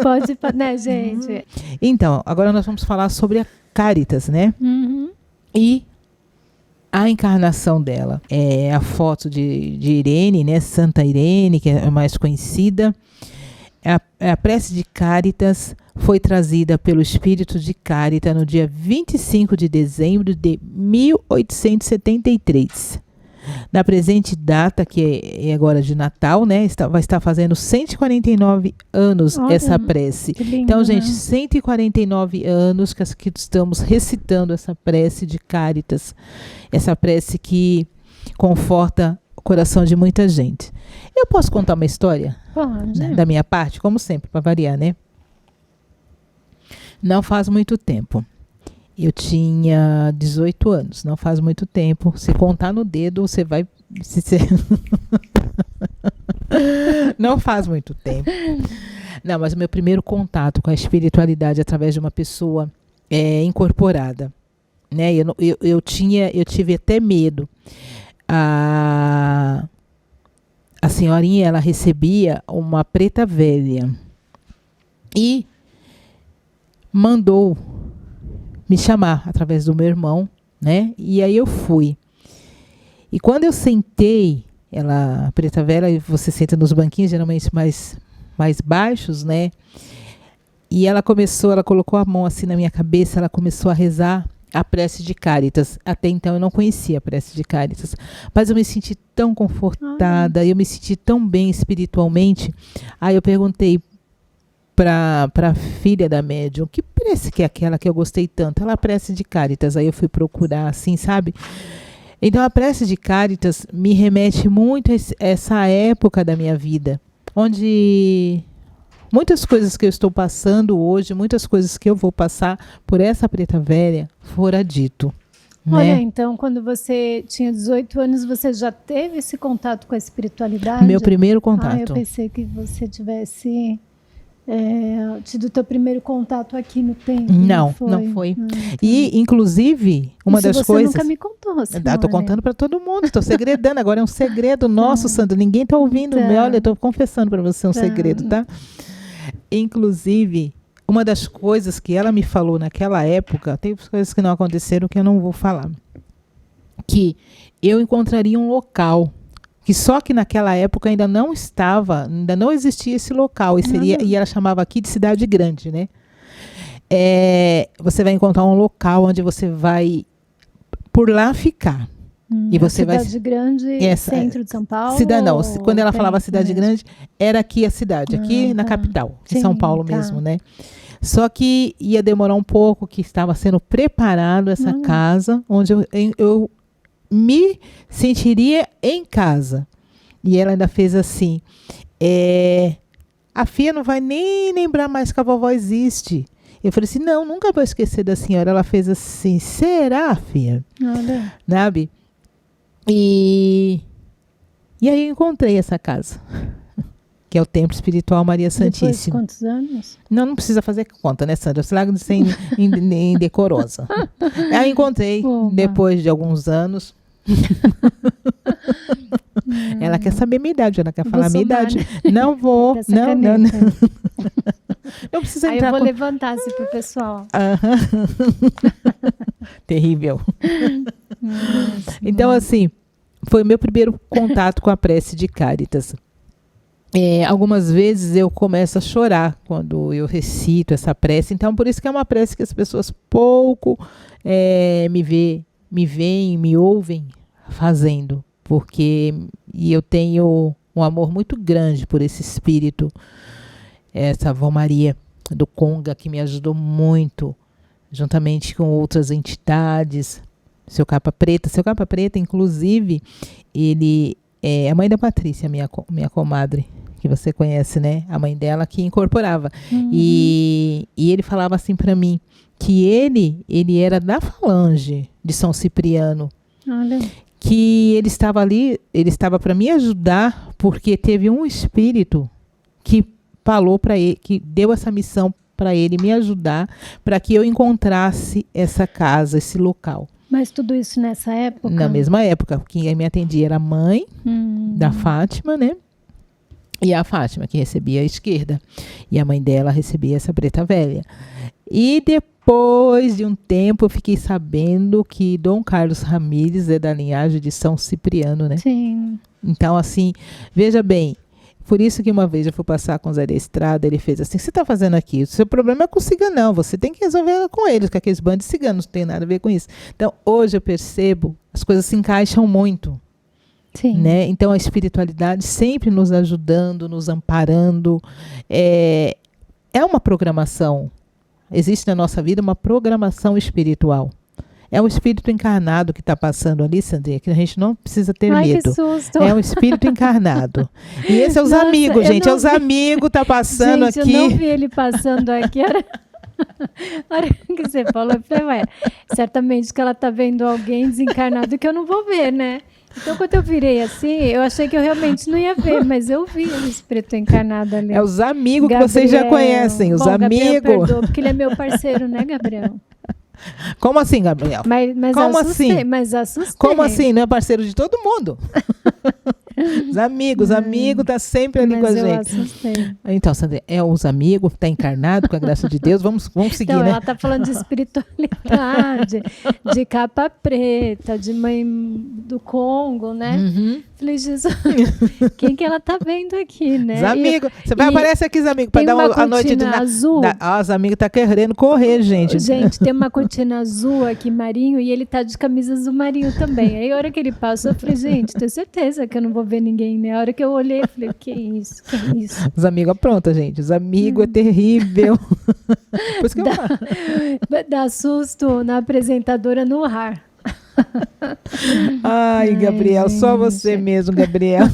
Speaker 1: Pode, né, gente?
Speaker 2: Então, agora nós vamos falar sobre a Cáritas, né?
Speaker 1: Uhum.
Speaker 2: E a encarnação dela. É a foto de Irene, né? Santa Irene, que é a mais conhecida. A prece de Cáritas foi trazida pelo espírito de Cáritas no dia 25 de dezembro de 1873. Na presente data, que é agora de Natal, né, vai estar fazendo 149 anos. Olha, essa prece.
Speaker 1: Que lindo,
Speaker 2: então, gente,
Speaker 1: né?
Speaker 2: 149 anos que estamos recitando essa prece de Cáritas. Essa prece que conforta o coração de muita gente. Eu posso contar uma história?
Speaker 1: Pode.
Speaker 2: Né, da minha parte, como sempre, para variar, né? Não faz muito tempo. Eu tinha 18 anos, não faz muito tempo. Se contar no dedo, você vai... Não faz muito tempo. Não, mas o meu primeiro contato com a espiritualidade através de uma pessoa incorporada, né? Eu tive até medo. A senhorinha, ela recebia uma preta velha e mandou me chamar através do meu irmão, né? E aí eu fui. E quando eu sentei, a preta velha, você senta nos banquinhos geralmente mais baixos, né? E ela colocou a mão assim na minha cabeça, ela começou a rezar a prece de Cáritas. Até então eu não conhecia a prece de Cáritas, mas eu me senti tão confortada, eu me senti tão bem espiritualmente. Aí eu perguntei para a filha da médium, que prece que é aquela que eu gostei tanto? Ela, a prece de Cáritas. Aí eu fui procurar, assim, sabe? Então a prece de Cáritas me remete muito a essa época da minha vida, onde muitas coisas que eu estou passando hoje, muitas coisas que eu vou passar por essa preta velha, fora dito.
Speaker 1: Olha,
Speaker 2: né?
Speaker 1: então, quando você tinha 18 anos, você já teve esse contato com a espiritualidade?
Speaker 2: Meu primeiro contato.
Speaker 1: Eu pensei que você tivesse tido o teu primeiro contato aqui no templo.
Speaker 2: Não foi. E, inclusive, uma das coisas...
Speaker 1: Você nunca me contou,
Speaker 2: Estou contando para todo mundo, estou segredando. Agora é um segredo nosso, Sandra. Ninguém está ouvindo. Olha, eu estou confessando para você um segredo, tá? Inclusive, uma das coisas que ela me falou naquela época, tem coisas que não aconteceram que eu não vou falar, que eu encontraria um local, que só que naquela época ainda não existia esse local, e ela chamava aqui de Cidade Grande, né? Você vai encontrar um local onde você vai por lá ficar. E você
Speaker 1: Cidade Grande, centro de São Paulo?
Speaker 2: Quando ela falava Cidade Grande, era aqui a cidade, aqui na capital, em São Paulo mesmo, né? Só que ia demorar um pouco, que estava sendo preparado essa casa, onde eu me sentiria em casa. E ela ainda fez assim, a Fia não vai nem lembrar mais que a vovó existe. Eu falei assim, não, nunca vou esquecer da senhora. Ela fez assim, será, Fia?
Speaker 1: Olha.
Speaker 2: Sabe? E aí eu encontrei essa casa, que é o Templo Espiritual Maria Santíssima.
Speaker 1: Depois de quantos anos?
Speaker 2: Não precisa fazer conta, né, Sandra? Você larga de ser indecorosa. Aí eu encontrei, depois de alguns anos. Ela quer saber minha idade, ela quer falar minha idade. Não vou, não. Não precisa entrar.
Speaker 1: Aí eu vou levantar assim pro pessoal.
Speaker 2: Terrível. Então, assim, foi o meu primeiro contato com a prece de Cáritas. Algumas vezes eu começo a chorar quando eu recito essa prece. Então, por isso que é uma prece que as pessoas pouco me veem, me ouvem fazendo. Porque eu tenho um amor muito grande por esse espírito, essa Avó Maria do Conga, que me ajudou muito, juntamente com outras entidades. Seu Capa Preta, inclusive, ele é a mãe da Patrícia, minha comadre, que você conhece, né? A mãe dela que incorporava. E ele falava assim para mim, que ele era da falange de São Cipriano.
Speaker 1: Olha.
Speaker 2: Que ele estava ali, ele estava para me ajudar, porque teve um espírito que falou para ele, que deu essa missão para ele me ajudar, para que eu encontrasse essa casa, esse local.
Speaker 1: Mas tudo isso nessa época?
Speaker 2: Na mesma época. Quem me atendia era a mãe da Fátima, né? E a Fátima, que recebia a esquerda. E a mãe dela recebia essa preta velha. E depois de um tempo, eu fiquei sabendo que Dom Carlos Ramírez é da linhagem de São Cipriano, né?
Speaker 1: Sim.
Speaker 2: Então, assim, veja bem, por isso que uma vez eu fui passar com o Zé da Estrada, ele fez assim, o que você está fazendo aqui? O seu problema é com o ciganão, você tem que resolver com eles, com aqueles bandos de ciganos, não tem nada a ver com isso. Então, hoje eu percebo, as coisas se encaixam muito.
Speaker 1: Sim.
Speaker 2: Né? Então, a espiritualidade sempre nos ajudando, nos amparando. É uma programação. Existe na nossa vida uma programação espiritual. É um espírito encarnado que está passando ali, Sandrinha, que a gente não precisa ter medo.
Speaker 1: Que susto.
Speaker 2: É um espírito encarnado. E esse é os amigos, gente. É os amigos tá passando
Speaker 1: gente,
Speaker 2: aqui.
Speaker 1: Eu não vi ele passando aqui. A hora que você falou, eu falei, ué, certamente que ela tá vendo alguém desencarnado que eu não vou ver, né? Então, quando eu virei assim, eu achei que eu realmente não ia ver, mas eu vi o espírito encarnado ali.
Speaker 2: É os amigos que vocês já conhecem, os amigos.
Speaker 1: Perdoa, porque ele é meu parceiro, né, Gabriel?
Speaker 2: Como assim, Gabriel?
Speaker 1: Mas
Speaker 2: Como
Speaker 1: assustei,
Speaker 2: assim?
Speaker 1: mas assustei.
Speaker 2: Como assim? Não é parceiro de todo mundo? Os amigos tá sempre ali com a gente.
Speaker 1: Assustei.
Speaker 2: Então, Sandra, os amigos, tá encarnado com a graça de Deus, vamos seguir,
Speaker 1: então,
Speaker 2: né?
Speaker 1: Ela tá falando de espiritualidade, de capa preta, de mãe do Congo, né? Falei, Jesus, quem que ela tá vendo aqui, né?
Speaker 2: Os amigos. Você vai aparecer aqui, os amigos, para dar a noite de
Speaker 1: azul.
Speaker 2: Os amigos tá querendo correr, gente.
Speaker 1: Gente, tem uma cortina azul aqui, marinho, e ele tá de camisa azul marinho também. Aí, a hora que ele passou, eu falei, gente, tenho certeza que eu não vou ver ninguém, né? A hora que eu olhei, eu falei, que isso, que isso?
Speaker 2: Os amigos pronta, gente. Os amigos é terrível. Por isso que
Speaker 1: dá susto na apresentadora no ar.
Speaker 2: Ai, Gabriel, gente. Só você mesmo, Gabriel.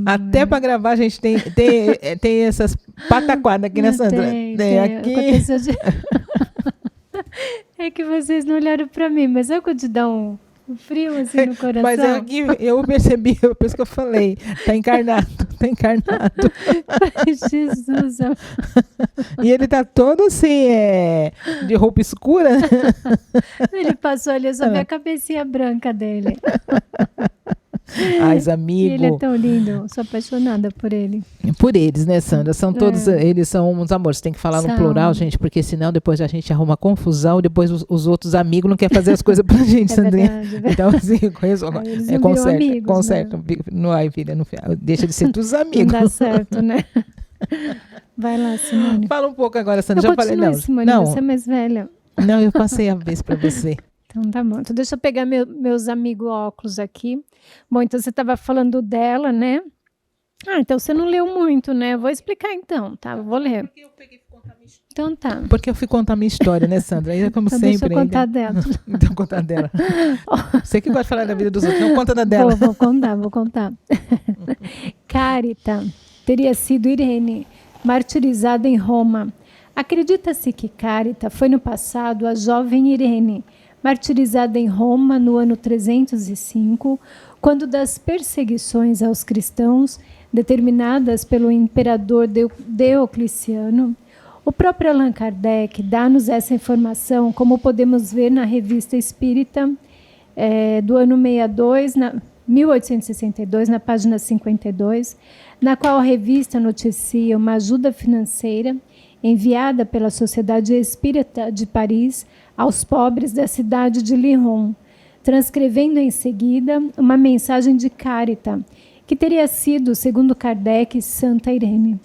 Speaker 2: Até para gravar a gente tem essas pataquadas aqui, né, Sandra? Tem aqui.
Speaker 1: É que vocês não olharam para mim, mas eu te dar um frio assim no coração.
Speaker 2: Mas aqui eu percebi, por isso que eu falei, tá encarnado.
Speaker 1: Jesus.
Speaker 2: E ele tá todo assim, de roupa escura.
Speaker 1: Ele passou ali, eu só vi a cabecinha branca dele.
Speaker 2: Ai, os amigos.
Speaker 1: Ele é tão lindo, sou apaixonada por ele.
Speaker 2: Por eles, né, Sandra? São todos, eles são uns amores. Tem que falar no plural, gente, porque senão depois a gente arruma confusão, depois os outros amigos não querem fazer as coisas pra gente, Sandrinha.
Speaker 1: Verdade.
Speaker 2: Então, assim, conserta.
Speaker 1: Né?
Speaker 2: Não, ai, filha, não, deixa de ser dos amigos.
Speaker 1: Não dá certo, né? Vai lá, Simone.
Speaker 2: Fala um pouco agora, Sandra. Já falei, não.
Speaker 1: Simone,
Speaker 2: não.
Speaker 1: Você é mais velha.
Speaker 2: Não, eu passei a vez pra você.
Speaker 1: Então tá bom. Então deixa eu pegar meus amigos óculos aqui. Bom, então você estava falando dela, né? Ah, então você não leu muito, né? Eu vou explicar então, tá? Eu vou ler.
Speaker 2: Porque eu peguei contar minha
Speaker 1: Então tá.
Speaker 2: Porque eu fui contar minha história, né, Sandra? Aí, como
Speaker 1: Então
Speaker 2: sempre.
Speaker 1: deixa eu contar dela.
Speaker 2: Então, contar dela. Você que gosta de falar da vida dos outros, não conta da dela.
Speaker 1: Vou contar. Carita teria sido Irene, martirizada em Roma. Acredita-se que Carita foi no passado a jovem Irene, martirizada em Roma no ano 305, quando das perseguições aos cristãos, determinadas pelo imperador Diocleciano. O próprio Allan Kardec dá-nos essa informação, como podemos ver na Revista Espírita, do ano 1862, na página 52, na qual a revista noticia uma ajuda financeira enviada pela Sociedade Espírita de Paris aos pobres da cidade de Lyon, transcrevendo em seguida uma mensagem de Carita, que teria sido, segundo Kardec, Santa Irene.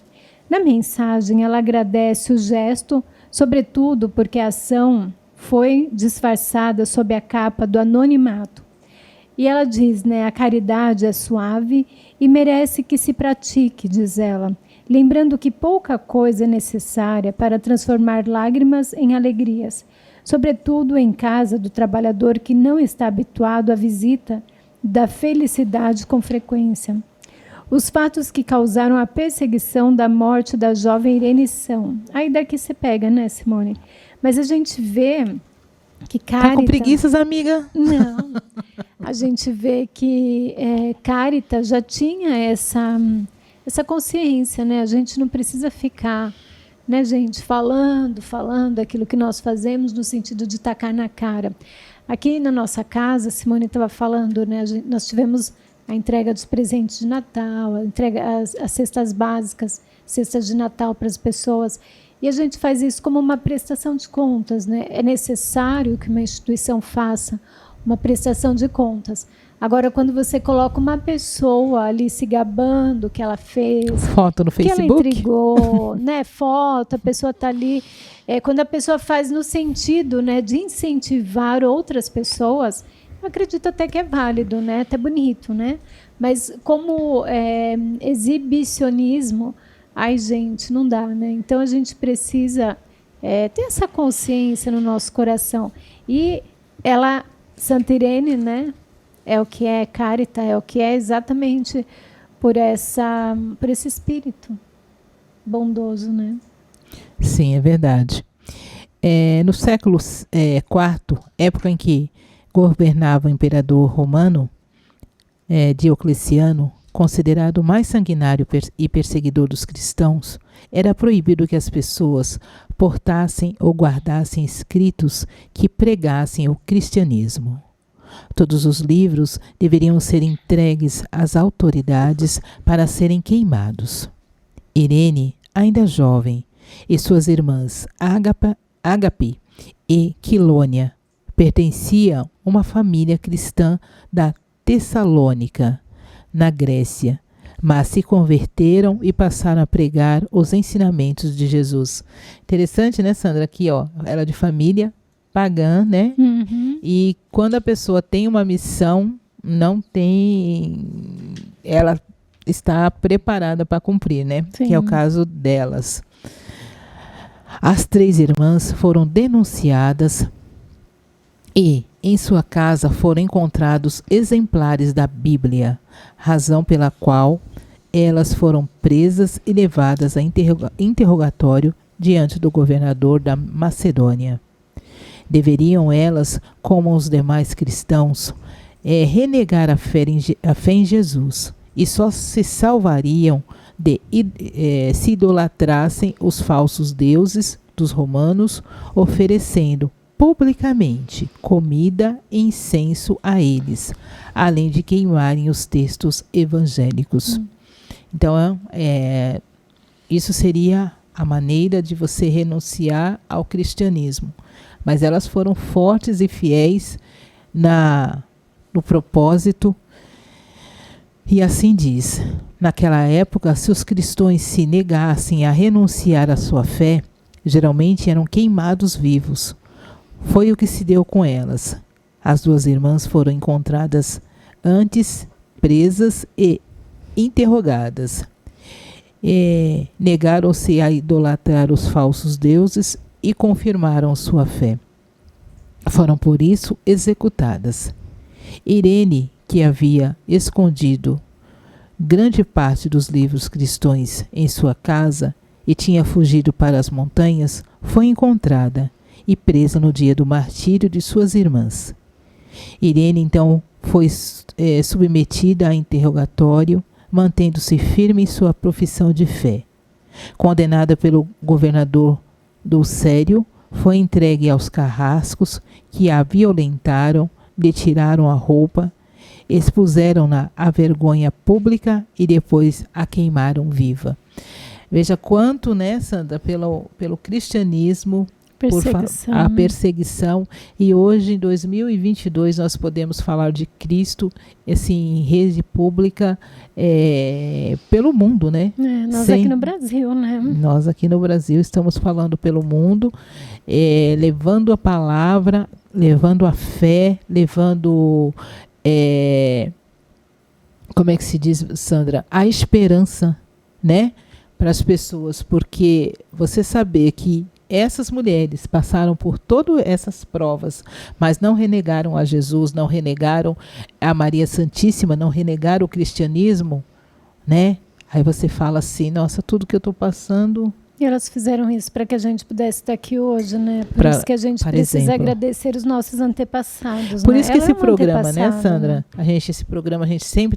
Speaker 1: Na mensagem, ela agradece o gesto, sobretudo porque a ação foi disfarçada sob a capa do anonimato. E ela diz, a caridade é suave e merece que se pratique, diz ela, lembrando que pouca coisa é necessária para transformar lágrimas em alegrias, sobretudo em casa do trabalhador que não está habituado à visita da felicidade com frequência. Os fatos que causaram a perseguição da morte da jovem Irene são... Aí daqui você pega, né, Simone? Mas a gente vê que Carita...
Speaker 2: Tá com preguiças, amiga?
Speaker 1: Não. A gente vê que Carita já tinha essa consciência, né? A gente não precisa ficar, né, gente, falando aquilo que nós fazemos no sentido de tacar na cara. Aqui na nossa casa, Simone estava falando, né? Nós tivemos a entrega dos presentes de Natal, a entrega as cestas básicas, cestas de Natal para as pessoas. E a gente faz isso como uma prestação de contas, né? É necessário que uma instituição faça uma prestação de contas. Agora, quando você coloca uma pessoa ali se gabando que ela fez,
Speaker 2: foto no Facebook,
Speaker 1: que ela entregou, né? Foto, a pessoa está ali. Quando a pessoa faz no sentido, né, de incentivar outras pessoas, eu acredito até que é válido, né? Até bonito, né? Mas como exibicionismo, ai, gente, não dá, né? Então a gente precisa ter essa consciência no nosso coração. E ela, Santa Irene, né? É o que é Carita, é o que é exatamente por esse espírito bondoso, né?
Speaker 2: Sim, é verdade. No século IV, época em que governava o imperador romano, Diocleciano, considerado o mais sanguinário e perseguidor dos cristãos, era proibido que as pessoas portassem ou guardassem escritos que pregassem o cristianismo. Todos os livros deveriam ser entregues às autoridades para serem queimados. Irene, ainda jovem, e suas irmãs Ágape e Quilônia pertenciam a uma família cristã da Tessalônica, na Grécia, mas se converteram e passaram a pregar os ensinamentos de Jesus. Interessante, né, Sandra? Aqui, ó, ela de família pagã, né?
Speaker 1: Uhum.
Speaker 2: E quando a pessoa tem uma missão, ela está preparada para cumprir, né?
Speaker 1: Sim.
Speaker 2: Que é o caso delas. As 3 irmãs foram denunciadas e em sua casa foram encontrados exemplares da Bíblia, razão pela qual elas foram presas e levadas a interrogatório diante do governador da Macedônia. Deveriam elas, como os demais cristãos, renegar a fé em Jesus, e só se salvariam se idolatrassem os falsos deuses dos romanos, oferecendo publicamente comida e incenso a eles, além de queimarem os textos evangélicos. Então, isso seria a maneira de você renunciar ao cristianismo. Mas elas foram fortes e fiéis no propósito. E assim diz: naquela época, se os cristãos se negassem a renunciar à sua fé, geralmente eram queimados vivos. Foi o que se deu com elas. As 2 irmãs foram encontradas antes, presas e interrogadas. negaram-se a idolatrar os falsos deuses e confirmaram sua fé. Foram por isso executadas. Irene, que havia escondido grande parte dos livros cristãos em sua casa e tinha fugido para as montanhas, foi encontrada e presa no dia do martírio de suas irmãs. Irene então foi submetida a interrogatório, mantendo-se firme em sua profissão de fé. Condenada pelo governador Dulcério, foi entregue aos carrascos que a violentaram, lhe tiraram a roupa, expuseram-na à vergonha pública e depois a queimaram viva. Veja quanto, né, Sandra, pelo cristianismo, a perseguição, e hoje em 2022 nós podemos falar de Cristo assim, em rede pública pelo mundo, né?
Speaker 1: Nós aqui no Brasil, né?
Speaker 2: Nós aqui no Brasil estamos falando pelo mundo, levando a palavra, levando a fé, levando como é que se diz, Sandra? A esperança, né? Para as pessoas, porque você saber que essas mulheres passaram por todas essas provas, mas não renegaram a Jesus, não renegaram a Maria Santíssima, não renegaram o cristianismo, né? Aí você fala assim, nossa, tudo que eu estou passando...
Speaker 1: E elas fizeram isso para que a gente pudesse estar aqui hoje, né? Por isso que a gente precisa agradecer os nossos antepassados.
Speaker 2: Por isso que esse programa, né, Sandra? Esse programa a gente sempre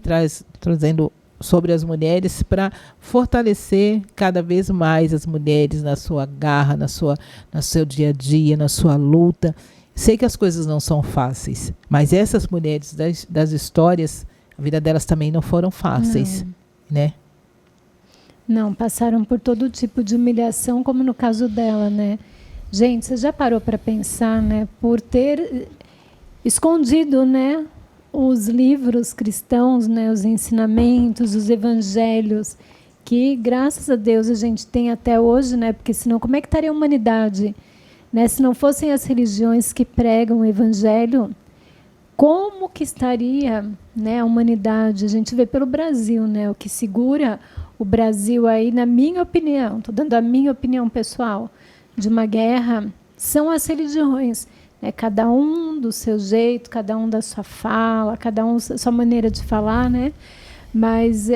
Speaker 2: trazendo sobre as mulheres para fortalecer cada vez mais as mulheres na sua garra, no seu dia a dia, na sua luta. Sei que as coisas não são fáceis, mas essas mulheres das histórias, a vida delas também não foram fáceis, né?
Speaker 1: Não, passaram por todo tipo de humilhação, como no caso dela, né? Gente, você já parou para pensar, né? Por ter escondido, né, os livros cristãos, né, os ensinamentos, os evangelhos, que graças a Deus a gente tem até hoje, né? Porque senão como é que estaria a humanidade, né? Se não fossem as religiões que pregam o evangelho, como que estaria, né, a humanidade? A gente vê pelo Brasil, né? O que segura o Brasil aí, na minha opinião, estou dando a minha opinião pessoal, de uma guerra, são as religiões. Né? Cada um do seu jeito, cada um da sua fala, cada um da sua maneira de falar, né? Mas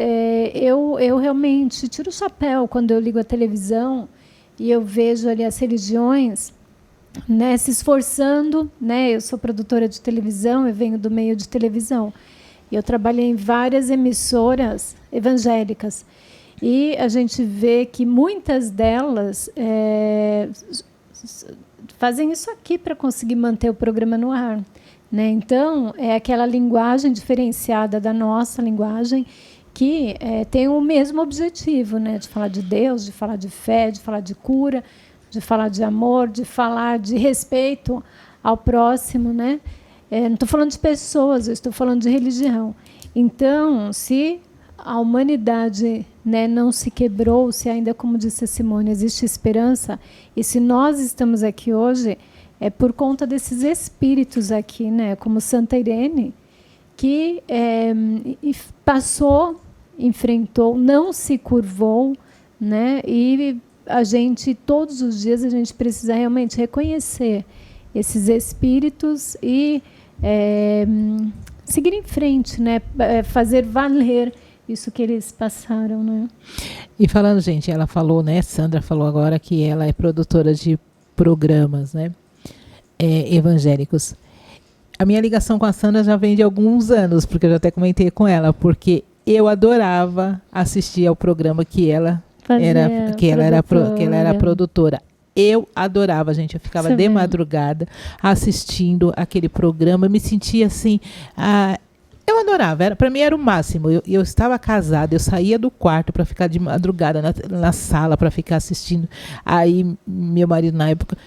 Speaker 1: eu realmente tiro o chapéu quando eu ligo a televisão e eu vejo ali as religiões, né, se esforçando. Né? Eu sou produtora de televisão, eu venho do meio de televisão. E eu trabalhei em várias emissoras evangélicas. E a gente vê que muitas delas fazem isso aqui para conseguir manter o programa no ar. Né? Então, é aquela linguagem diferenciada da nossa linguagem que tem o mesmo objetivo, né? De falar de Deus, de falar de fé, de falar de cura, de falar de amor, de falar de respeito ao próximo. Né? Não estou falando de pessoas, eu estou falando de religião. Então, se a humanidade, né, não se quebrou, se ainda, como disse a Simone, existe esperança, e se nós estamos aqui hoje, é por conta desses espíritos aqui, né, como Santa Irene, que passou, enfrentou, não se curvou, né, e a gente, todos os dias, a gente precisa realmente reconhecer esses espíritos e seguir em frente, né, fazer valer isso que eles passaram, né?
Speaker 2: E falando, gente, ela falou, né? Sandra falou agora que ela é produtora de programas, né? Evangélicos. A minha ligação com a Sandra já vem de alguns anos, porque eu já até comentei com ela, porque eu adorava assistir ao programa que ela era produtora. Eu adorava, gente. Eu ficava de madrugada assistindo aquele programa. Eu me sentia assim. Eu adorava, para mim era o máximo. Eu estava casada, eu saía do quarto para ficar de madrugada na sala para ficar assistindo. Aí meu marido na época,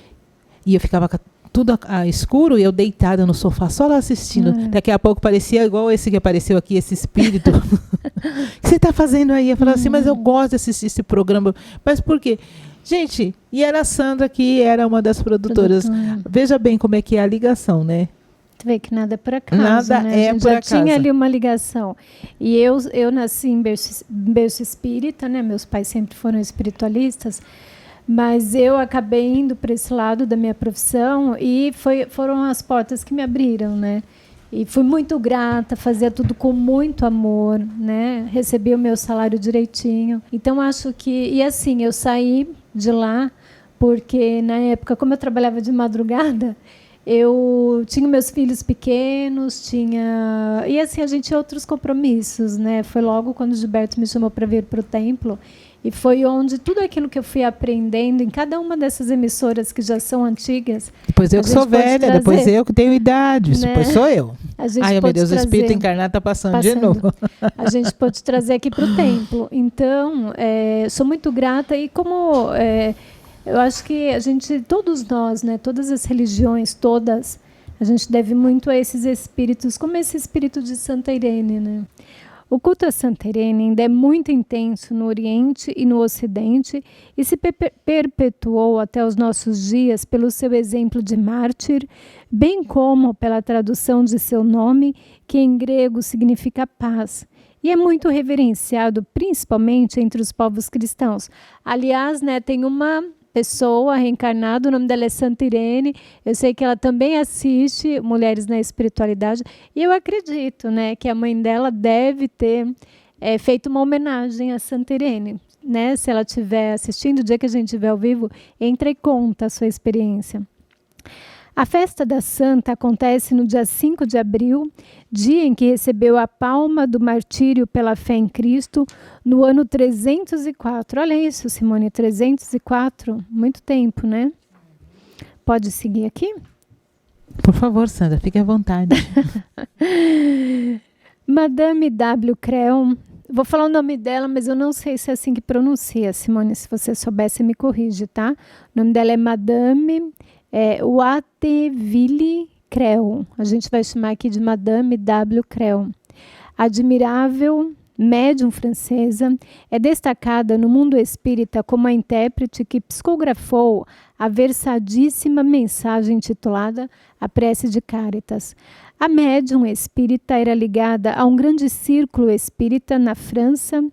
Speaker 2: e eu ficava tudo escuro e eu deitada no sofá só lá assistindo. Daqui a pouco parecia igual esse que apareceu aqui, esse espírito. O que você está fazendo aí? Eu falava assim, mas eu gosto de assistir esse programa. Mas por quê? Gente, e era a Sandra que era uma das produtoras. Veja bem como é que é a ligação, né?
Speaker 1: Vê que nada é por acaso,
Speaker 2: Nada
Speaker 1: né?
Speaker 2: é
Speaker 1: A gente
Speaker 2: por
Speaker 1: já
Speaker 2: acaso.
Speaker 1: tinha ali uma ligação. E eu nasci em berço espírita, né? Meus pais sempre foram espiritualistas, mas eu acabei indo para esse lado da minha profissão e foram as portas que me abriram, né? E fui muito grata, fazia tudo com muito amor, né? Recebi o meu salário direitinho. Então, acho que... E assim, eu saí de lá porque, na época, como eu trabalhava de madrugada, eu tinha meus filhos pequenos, tinha... E assim, a gente tinha outros compromissos, né? Foi logo quando o Gilberto me chamou para vir para o templo. E foi onde tudo aquilo que eu fui aprendendo em cada uma dessas emissoras que já são antigas...
Speaker 2: Depois eu que sou velha, depois eu que tenho idade,
Speaker 1: né?
Speaker 2: Depois sou eu.
Speaker 1: A gente
Speaker 2: Ai, meu Deus, o
Speaker 1: trazer,
Speaker 2: espírito encarnado está passando de novo.
Speaker 1: A gente pode trazer aqui para o templo. Então, sou muito grata e como... eu acho que a gente, todos nós, né, todas as religiões, todas, a gente deve muito a esses espíritos, como esse espírito de Santa Irene, né? O culto a Santa Irene ainda é muito intenso no Oriente e no Ocidente e se perpetuou até os nossos dias pelo seu exemplo de mártir, bem como pela tradução de seu nome, que em grego significa paz. E é muito reverenciado, principalmente entre os povos cristãos. Aliás, né, tem uma pessoa reencarnada, o nome dela é Santa Irene. Eu sei que ela também assiste Mulheres na Espiritualidade. E eu acredito, né, que a mãe dela deve ter feito uma homenagem a Santa Irene. Né? Se ela estiver assistindo, o dia que a gente estiver ao vivo, entre e conta a sua experiência. A festa da Santa acontece no dia 5 de abril, dia em que recebeu a palma do martírio pela fé em Cristo, no ano 304. Olha isso, Simone, 304, muito tempo, né? Pode seguir aqui?
Speaker 2: Por favor, Sandra, fique à vontade.
Speaker 1: Madame W. Creon, vou falar o nome dela, mas eu não sei se é assim que pronuncia, Simone, se você souber, você me corrige, tá? O nome dela é Madame... Watteville Creon. A gente vai chamar aqui de Madame W. Creon. Admirável médium francesa, é destacada no mundo espírita como a intérprete que psicografou a versadíssima mensagem intitulada A Prece de Caritas. A médium espírita era ligada a um grande círculo espírita na França,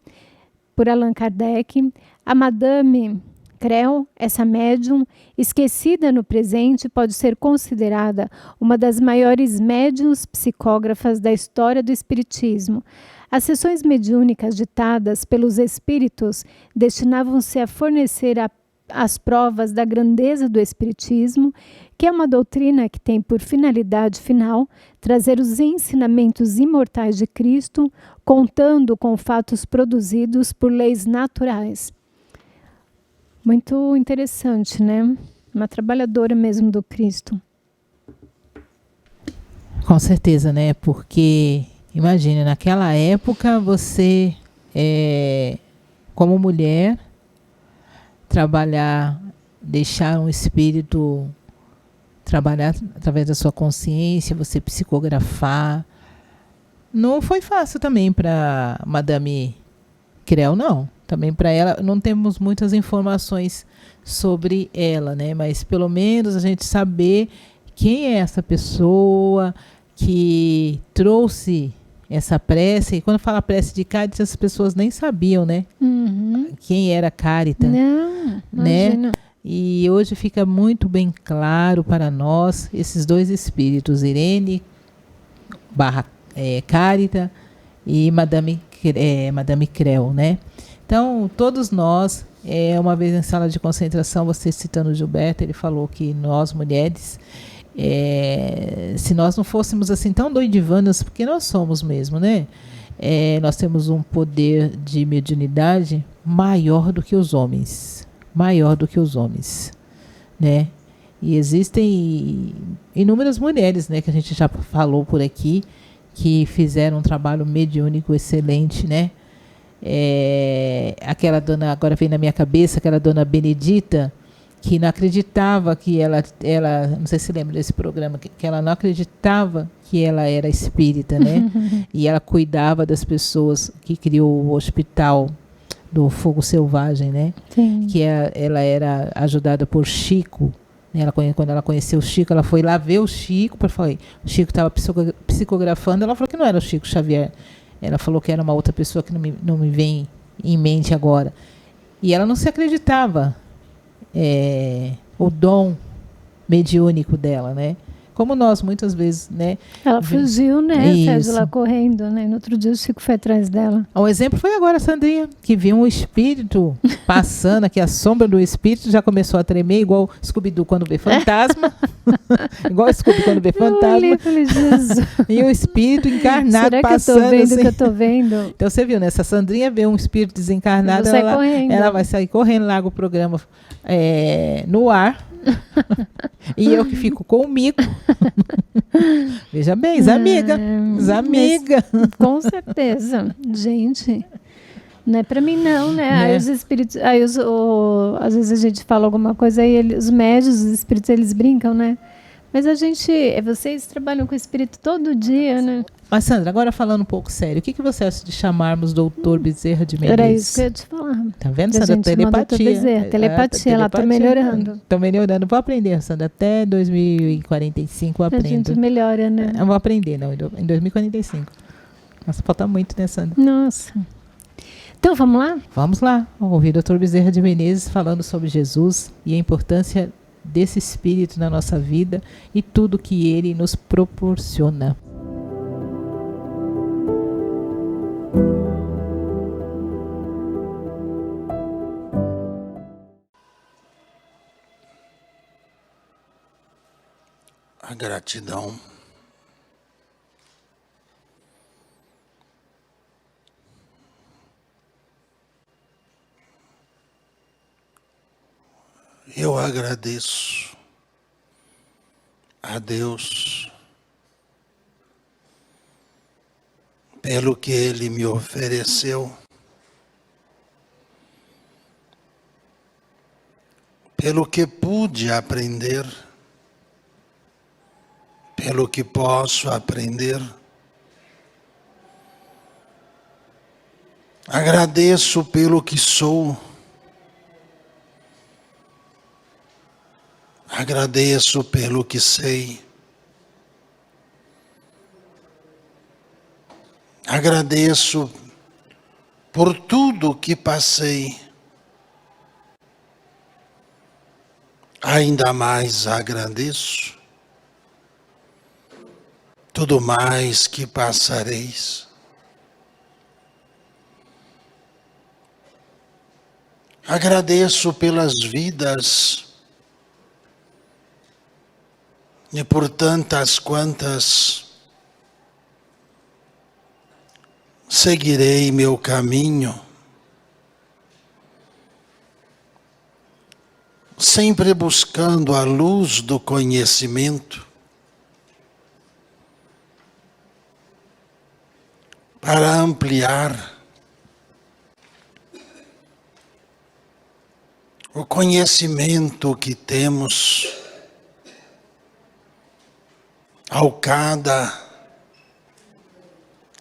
Speaker 1: por Allan Kardec. A Madame Creon, essa médium, esquecida no presente, pode ser considerada uma das maiores médiuns psicógrafas da história do espiritismo. As sessões mediúnicas ditadas pelos espíritos destinavam-se a fornecer as provas da grandeza do espiritismo, que é uma doutrina que tem por finalidade final trazer os ensinamentos imortais de Cristo, contando com fatos produzidos por leis naturais. Muito interessante, né? Uma trabalhadora mesmo do Cristo.
Speaker 2: Com certeza, né? Porque, imagine, naquela época você, como mulher, trabalhar, deixar um espírito trabalhar através da sua consciência, você psicografar. Não foi fácil também para Madame Creon, não. Também para ela, não temos muitas informações sobre ela, né? Mas pelo menos a gente saber quem é essa pessoa que trouxe essa prece. E quando fala prece de Caritas, as pessoas nem sabiam, né?
Speaker 1: Uhum.
Speaker 2: Quem era Caritas.
Speaker 1: Não,
Speaker 2: né?
Speaker 1: imagina.
Speaker 2: E hoje fica muito bem claro para nós esses dois espíritos, Irene Caritas e Madame Creon, né? Então, todos nós, uma vez em sala de concentração, você citando o Gilberto, ele falou que nós, mulheres, se nós não fôssemos assim tão doidivanas, porque nós somos mesmo, né? Nós temos um poder de mediunidade maior do que os homens. Maior do que os homens, né? E existem inúmeras mulheres, né, que a gente já falou por aqui, que fizeram um trabalho mediúnico excelente, né? Aquela dona, agora vem na minha cabeça, aquela dona Benedita, que não acreditava que ela não sei se lembra desse programa, que ela não acreditava que ela era espírita, né? E ela cuidava das pessoas, que criou o hospital do Fogo Selvagem, né?
Speaker 1: Sim.
Speaker 2: Que ela era ajudada por Chico, Quando ela conheceu o Chico, ela foi lá ver o Chico, o Chico estava psicografando, ela falou que não era o Chico Xavier. Ela falou que era uma outra pessoa que não me vem em mente agora. E ela não se acreditava o dom mediúnico dela, né? Como nós, muitas vezes, né?
Speaker 1: Ela fugiu, né? Saiu de lá correndo, né? No outro dia o Chico foi atrás dela.
Speaker 2: O exemplo foi agora a Sandrinha, que viu um espírito passando aqui, a sombra do espírito já começou a tremer, igual Scooby-Doo quando vê fantasma. Igual Scooby quando vê fantasma.
Speaker 1: Falei, Jesus.
Speaker 2: E o espírito encarnado
Speaker 1: Será
Speaker 2: passando.
Speaker 1: Que eu tô vendo
Speaker 2: assim.
Speaker 1: que eu tô vendo?
Speaker 2: Então você viu, né? Se a Sandrinha vê um espírito desencarnado, ela vai sair correndo, larga o programa no ar. E eu que fico com o mico. Veja bem, Zamiga.
Speaker 1: Com certeza. Gente, não é pra mim não, né? Aí os espíritos... às vezes a gente fala alguma coisa e os médios, os espíritos, eles brincam, né? Mas vocês trabalham com o espírito todo dia, né?
Speaker 2: Mas, Sandra, agora falando um pouco sério, o que você acha de chamarmos doutor Bezerra de Menezes?
Speaker 1: Era isso que eu ia te falar.
Speaker 2: Tá vendo, Sandra? Telepatia.
Speaker 1: Telepatia, ela tá melhorando.
Speaker 2: Tô melhorando. Vou aprender, Sandra. Até 2045 eu aprendo.
Speaker 1: A gente melhora, né?
Speaker 2: Eu vou aprender, não. Em 2045. Nossa, falta muito, né, Sandra?
Speaker 1: Nossa. Então, vamos lá?
Speaker 2: Vamos lá. Vamos ouvir o doutor Bezerra de Menezes falando sobre Jesus e a importância desse espírito na nossa vida e tudo que ele nos proporciona.
Speaker 3: A gratidão eu agradeço a Deus pelo que Ele me ofereceu, pelo que pude aprender, pelo que posso aprender. Agradeço pelo que sou. Agradeço pelo que sei. Agradeço por tudo que passei. Ainda mais agradeço tudo mais que passareis. Agradeço pelas vidas e por tantas quantas seguirei meu caminho, sempre buscando a luz do conhecimento, para ampliar o conhecimento que temos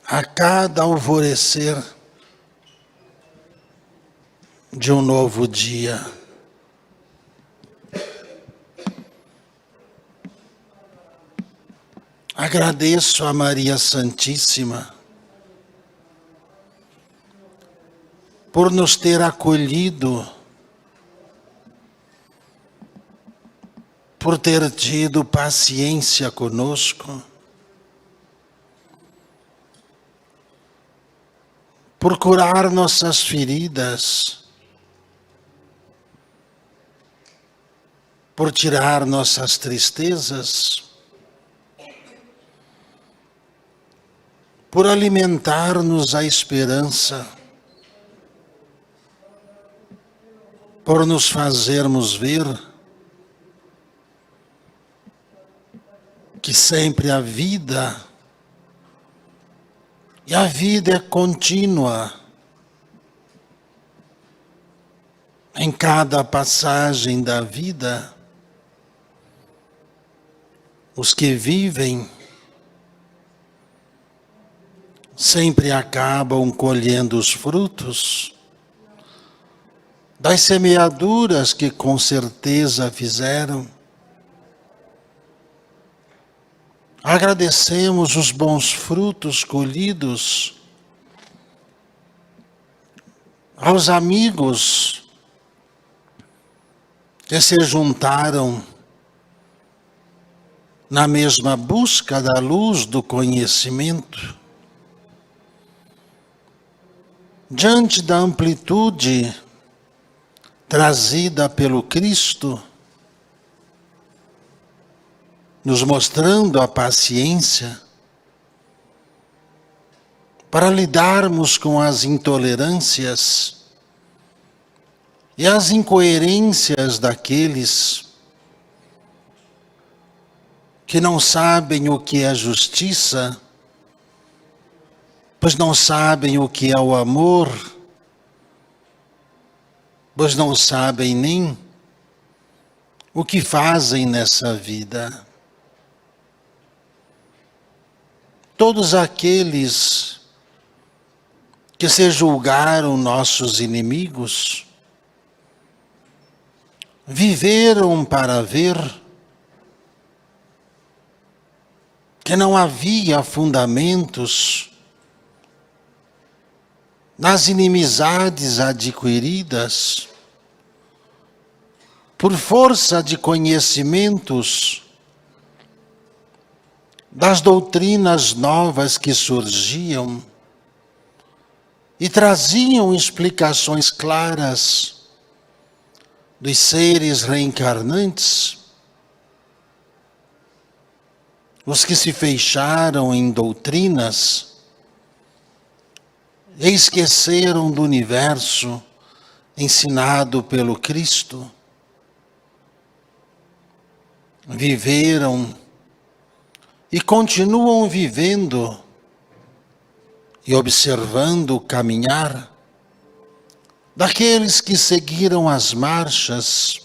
Speaker 3: a cada alvorecer de um novo dia. Agradeço a Maria Santíssima por nos ter acolhido, por ter tido paciência conosco, por curar nossas feridas, por tirar nossas tristezas, por alimentar-nos a esperança, por nos fazermos ver que sempre a vida, e a vida é contínua. Em cada passagem da vida, os que vivem sempre acabam colhendo os frutos das semeaduras que com certeza fizeram Agradecemos os bons frutos colhidos, aos amigos que se juntaram na mesma busca da luz do conhecimento. Diante da amplitude trazida pelo Cristo, nos mostrando a paciência para lidarmos com as intolerâncias e as incoerências daqueles que não sabem o que é justiça, pois não sabem o que é o amor, pois não sabem nem o que fazem nessa vida. Todos aqueles que se julgaram nossos inimigos, viveram para ver que não havia fundamentos nas inimizades adquiridas por força de conhecimentos das doutrinas novas que surgiam e traziam explicações claras dos seres reencarnantes, os que se fecharam em doutrinas e esqueceram do universo ensinado pelo Cristo, viveram e continuam vivendo e observando o caminhar daqueles que seguiram as marchas,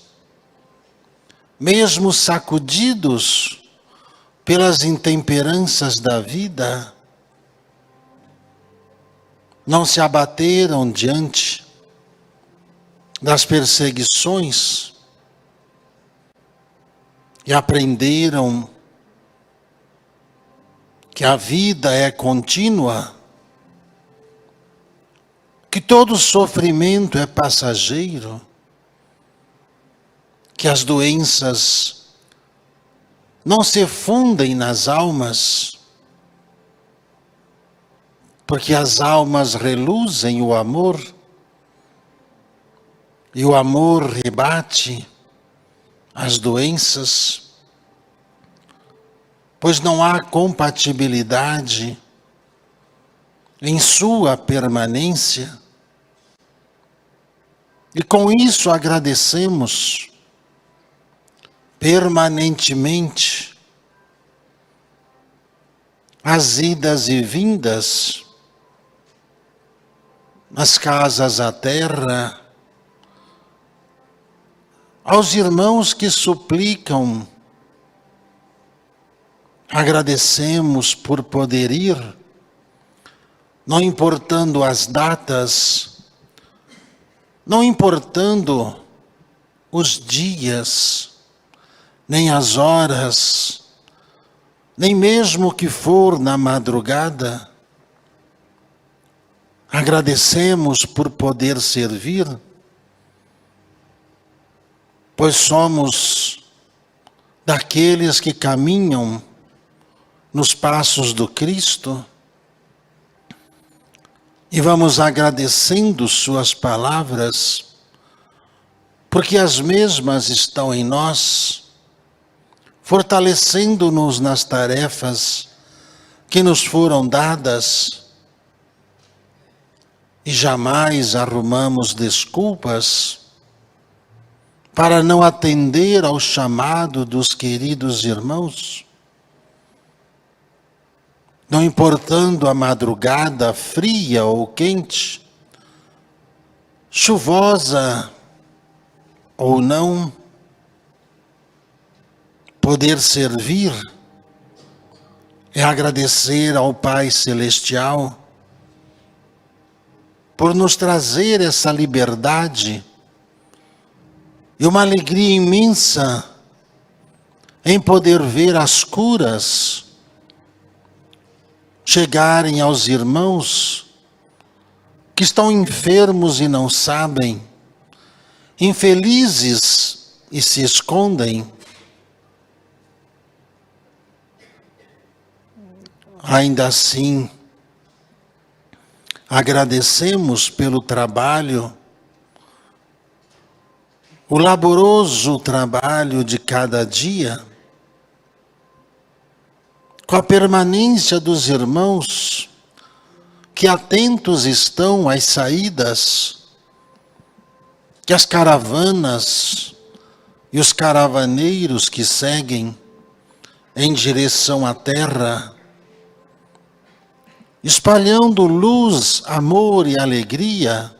Speaker 3: mesmo sacudidos pelas intemperanças da vida, não se abateram diante das perseguições e aprenderam que a vida é contínua, que todo sofrimento é passageiro, que as doenças não se fundem nas almas, porque as almas reluzem o amor, e o amor rebate as doenças, pois não há compatibilidade em sua permanência. E com isso agradecemos permanentemente as idas e vindas nas casas à terra, aos irmãos que suplicam. Agradecemos por poder ir, não importando as datas, não importando os dias, nem as horas, nem mesmo que for na madrugada. Agradecemos por poder servir, pois somos daqueles que caminham nos passos do Cristo, e vamos agradecendo suas palavras, porque as mesmas estão em nós, fortalecendo-nos nas tarefas que nos foram dadas, e jamais arrumamos desculpas para não atender ao chamado dos queridos irmãos. Não importando a madrugada fria ou quente, chuvosa ou não, poder servir é agradecer ao Pai Celestial por nos trazer essa liberdade e uma alegria imensa em poder ver as curas chegarem aos irmãos que estão enfermos e não sabem, infelizes e se escondem. Ainda assim, agradecemos pelo trabalho, o laboroso trabalho de cada dia, com a permanência dos irmãos que atentos estão às saídas, que as caravanas e os caravaneiros que seguem em direção à terra, espalhando luz, amor e alegria,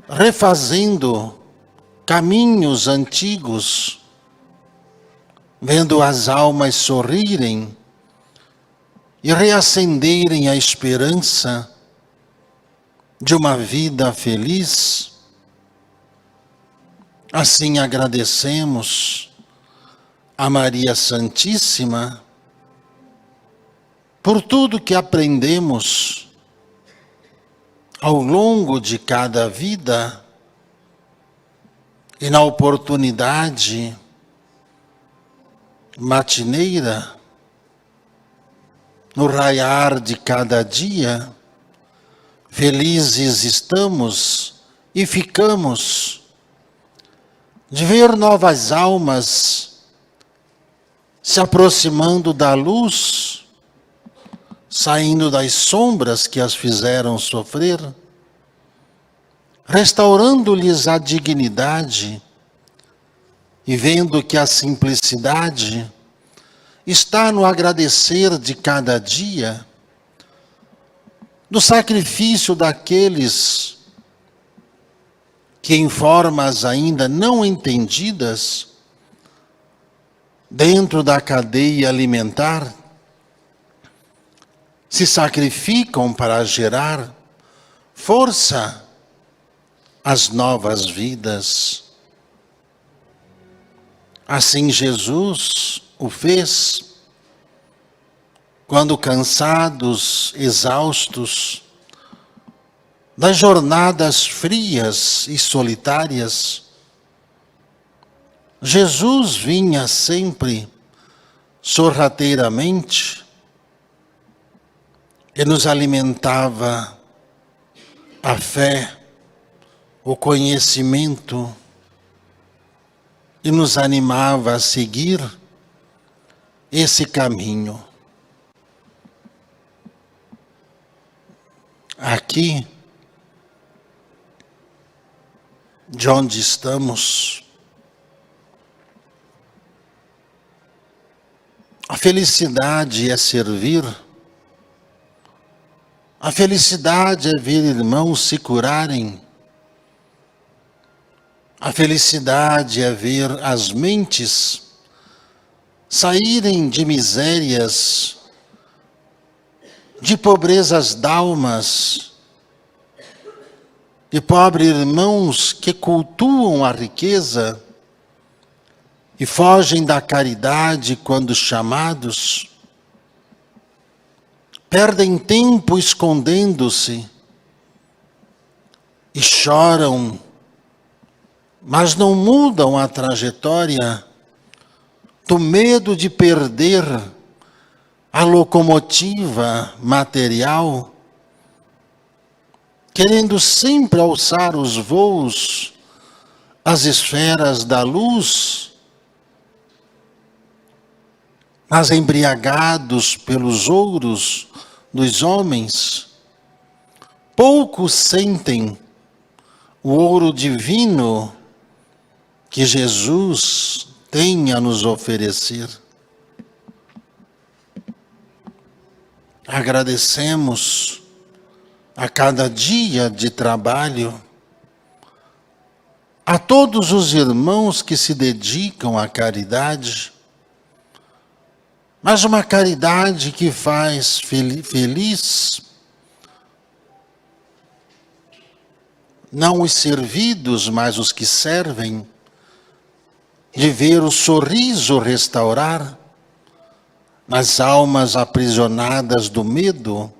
Speaker 3: refazendo caminhos antigos, vendo as almas sorrirem e reacenderem a esperança de uma vida feliz. Assim agradecemos a Maria Santíssima por tudo que aprendemos ao longo de cada vida e na oportunidade matineira, no raiar de cada dia, felizes estamos e ficamos de ver novas almas se aproximando da luz, saindo das sombras que as fizeram sofrer, restaurando-lhes a dignidade e vendo que a simplicidade está no agradecer de cada dia, no sacrifício daqueles que em formas ainda não entendidas, dentro da cadeia alimentar, se sacrificam para gerar força às novas vidas. Assim Jesus o fez, quando cansados, exaustos, das jornadas frias e solitárias, Jesus vinha sempre sorrateiramente e nos alimentava a fé, o conhecimento, e nos animava a seguir esse caminho. Aqui, de onde estamos, a felicidade é servir. A felicidade é ver irmãos se curarem. A felicidade é ver as mentes saírem de misérias, de pobrezas d'almas, de pobres irmãos que cultuam a riqueza e fogem da caridade quando chamados, perdem tempo escondendo-se e choram, mas não mudam a trajetória do medo de perder a locomotiva material, querendo sempre alçar os voos às esferas da luz, mas embriagados pelos ouros dos homens, poucos sentem o ouro divino que Jesus tem a nos oferecer. Agradecemos a cada dia de trabalho a todos os irmãos que se dedicam à caridade, mas uma caridade que faz feliz não os servidos, mas os que servem, de ver o sorriso restaurar nas almas aprisionadas do medo,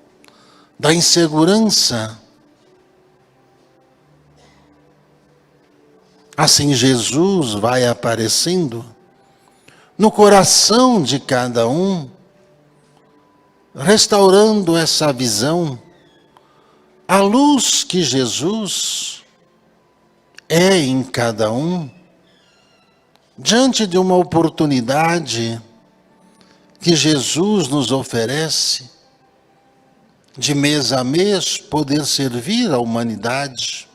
Speaker 3: da insegurança. Assim Jesus vai aparecendo no coração de cada um, restaurando essa visão, a luz que Jesus é em cada um, diante de uma oportunidade que Jesus nos oferece, de mês a mês, poder servir a humanidade,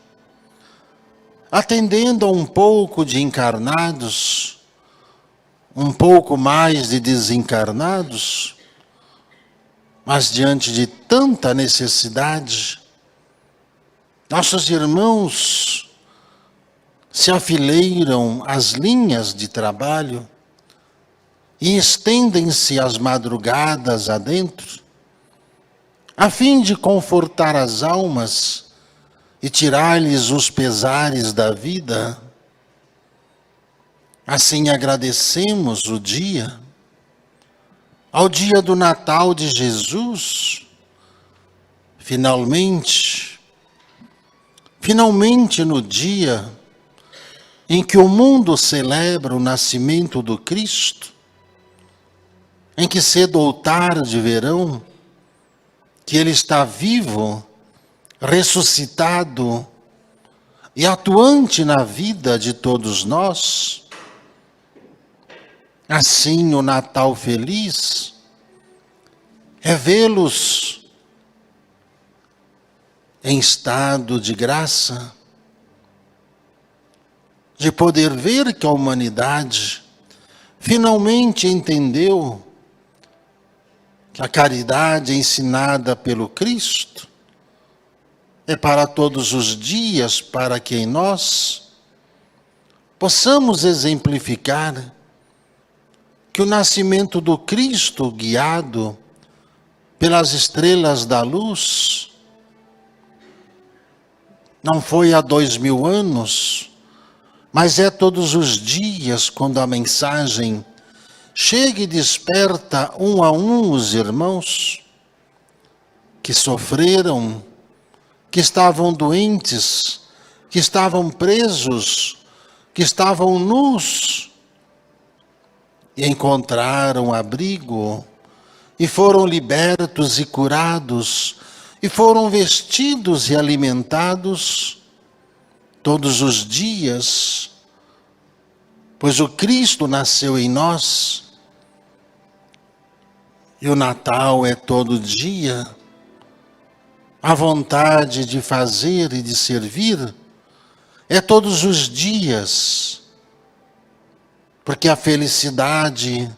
Speaker 3: atendendo a um pouco de encarnados, um pouco mais de desencarnados, mas diante de tanta necessidade, nossos irmãos se afileiram às linhas de trabalho e estendem-se as madrugadas adentro, a fim de confortar as almas e tirar-lhes os pesares da vida. Assim agradecemos o dia, ao dia do Natal de Jesus, finalmente no dia em que o mundo celebra o nascimento do Cristo, em que cedo ou tarde verão que Ele está vivo, ressuscitado e atuante na vida de todos nós. Assim, o Natal feliz é vê-los em estado de graça, de poder ver que a humanidade finalmente entendeu que a caridade ensinada pelo Cristo é para todos os dias, para que em nós possamos exemplificar que o nascimento do Cristo, guiado pelas estrelas da luz, não foi há 2000 anos, mas é todos os dias, quando a mensagem chega e desperta um a um os irmãos que sofreram, que estavam doentes, que estavam presos, que estavam nus, e encontraram abrigo, e foram libertos e curados, e foram vestidos e alimentados todos os dias, pois o Cristo nasceu em nós, e o Natal é todo dia, a vontade de fazer e de servir é todos os dias, porque a felicidade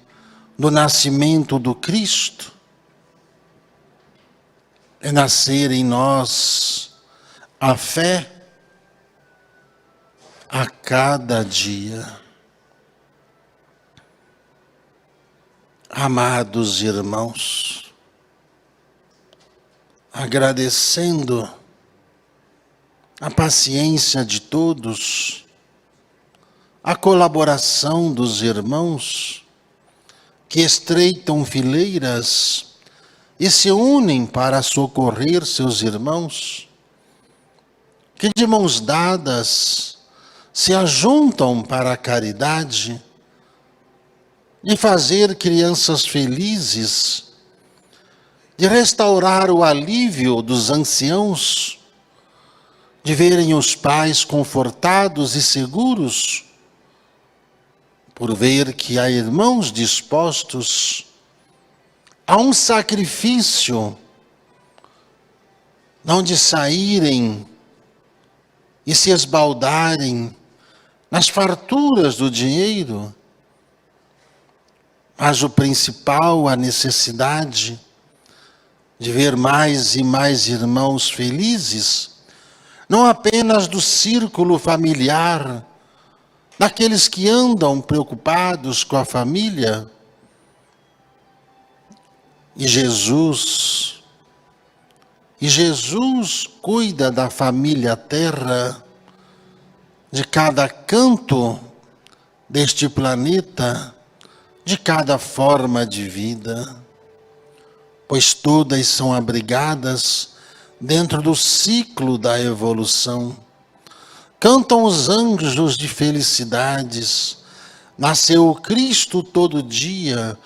Speaker 3: do nascimento do Cristo é nascer em nós a fé a cada dia. Amados irmãos, agradecendo a paciência de todos, a colaboração dos irmãos que estreitam fileiras e se unem para socorrer seus irmãos, que de mãos dadas se ajuntam para a caridade, de fazer crianças felizes, de restaurar o alívio dos anciãos, de verem os pais confortados e seguros, por ver que há irmãos dispostos a um sacrifício, não de saírem e se esbaldarem nas farturas do dinheiro, mas o principal, a necessidade de ver mais e mais irmãos felizes, não apenas do círculo familiar, daqueles que andam preocupados com a família. E Jesus cuida da família terra, de cada canto deste planeta, de cada forma de vida, pois todas são abrigadas dentro do ciclo da evolução. Cantam os anjos de felicidades, nasceu o Cristo todo dia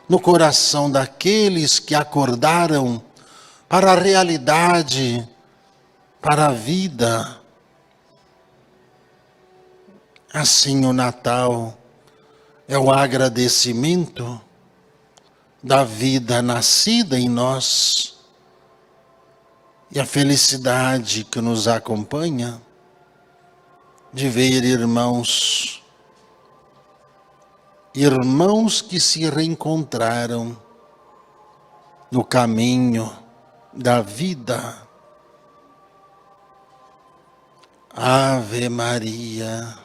Speaker 3: no coração daqueles que acordaram para a realidade, para a vida. Assim o Natal é o agradecimento da vida nascida em nós e a felicidade que nos acompanha de ver irmãos que se reencontraram no caminho da vida. Ave Maria.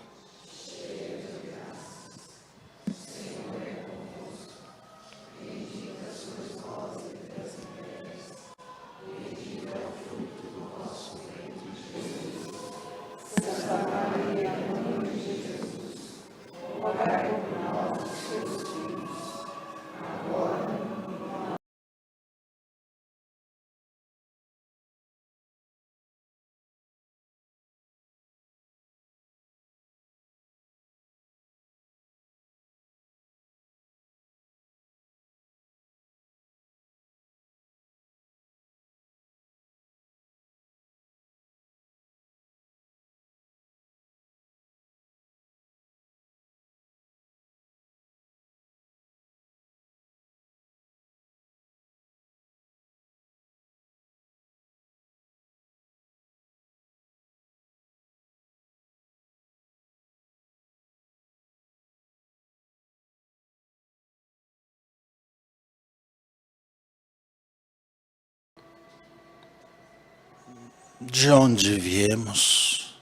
Speaker 3: De onde viemos,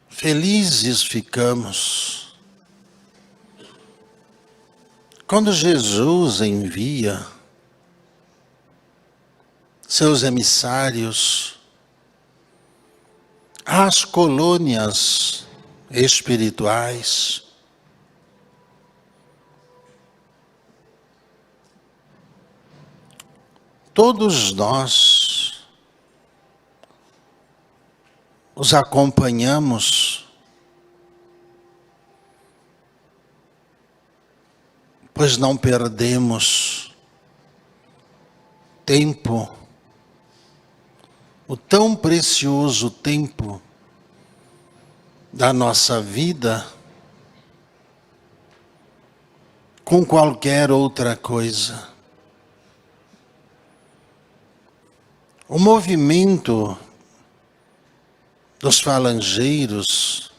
Speaker 3: felizes ficamos quando Jesus envia seus emissários às colônias espirituais. Todos nós os acompanhamos, pois não perdemos tempo, o tão precioso tempo da nossa vida, com qualquer outra coisa. O movimento dos falangeiros,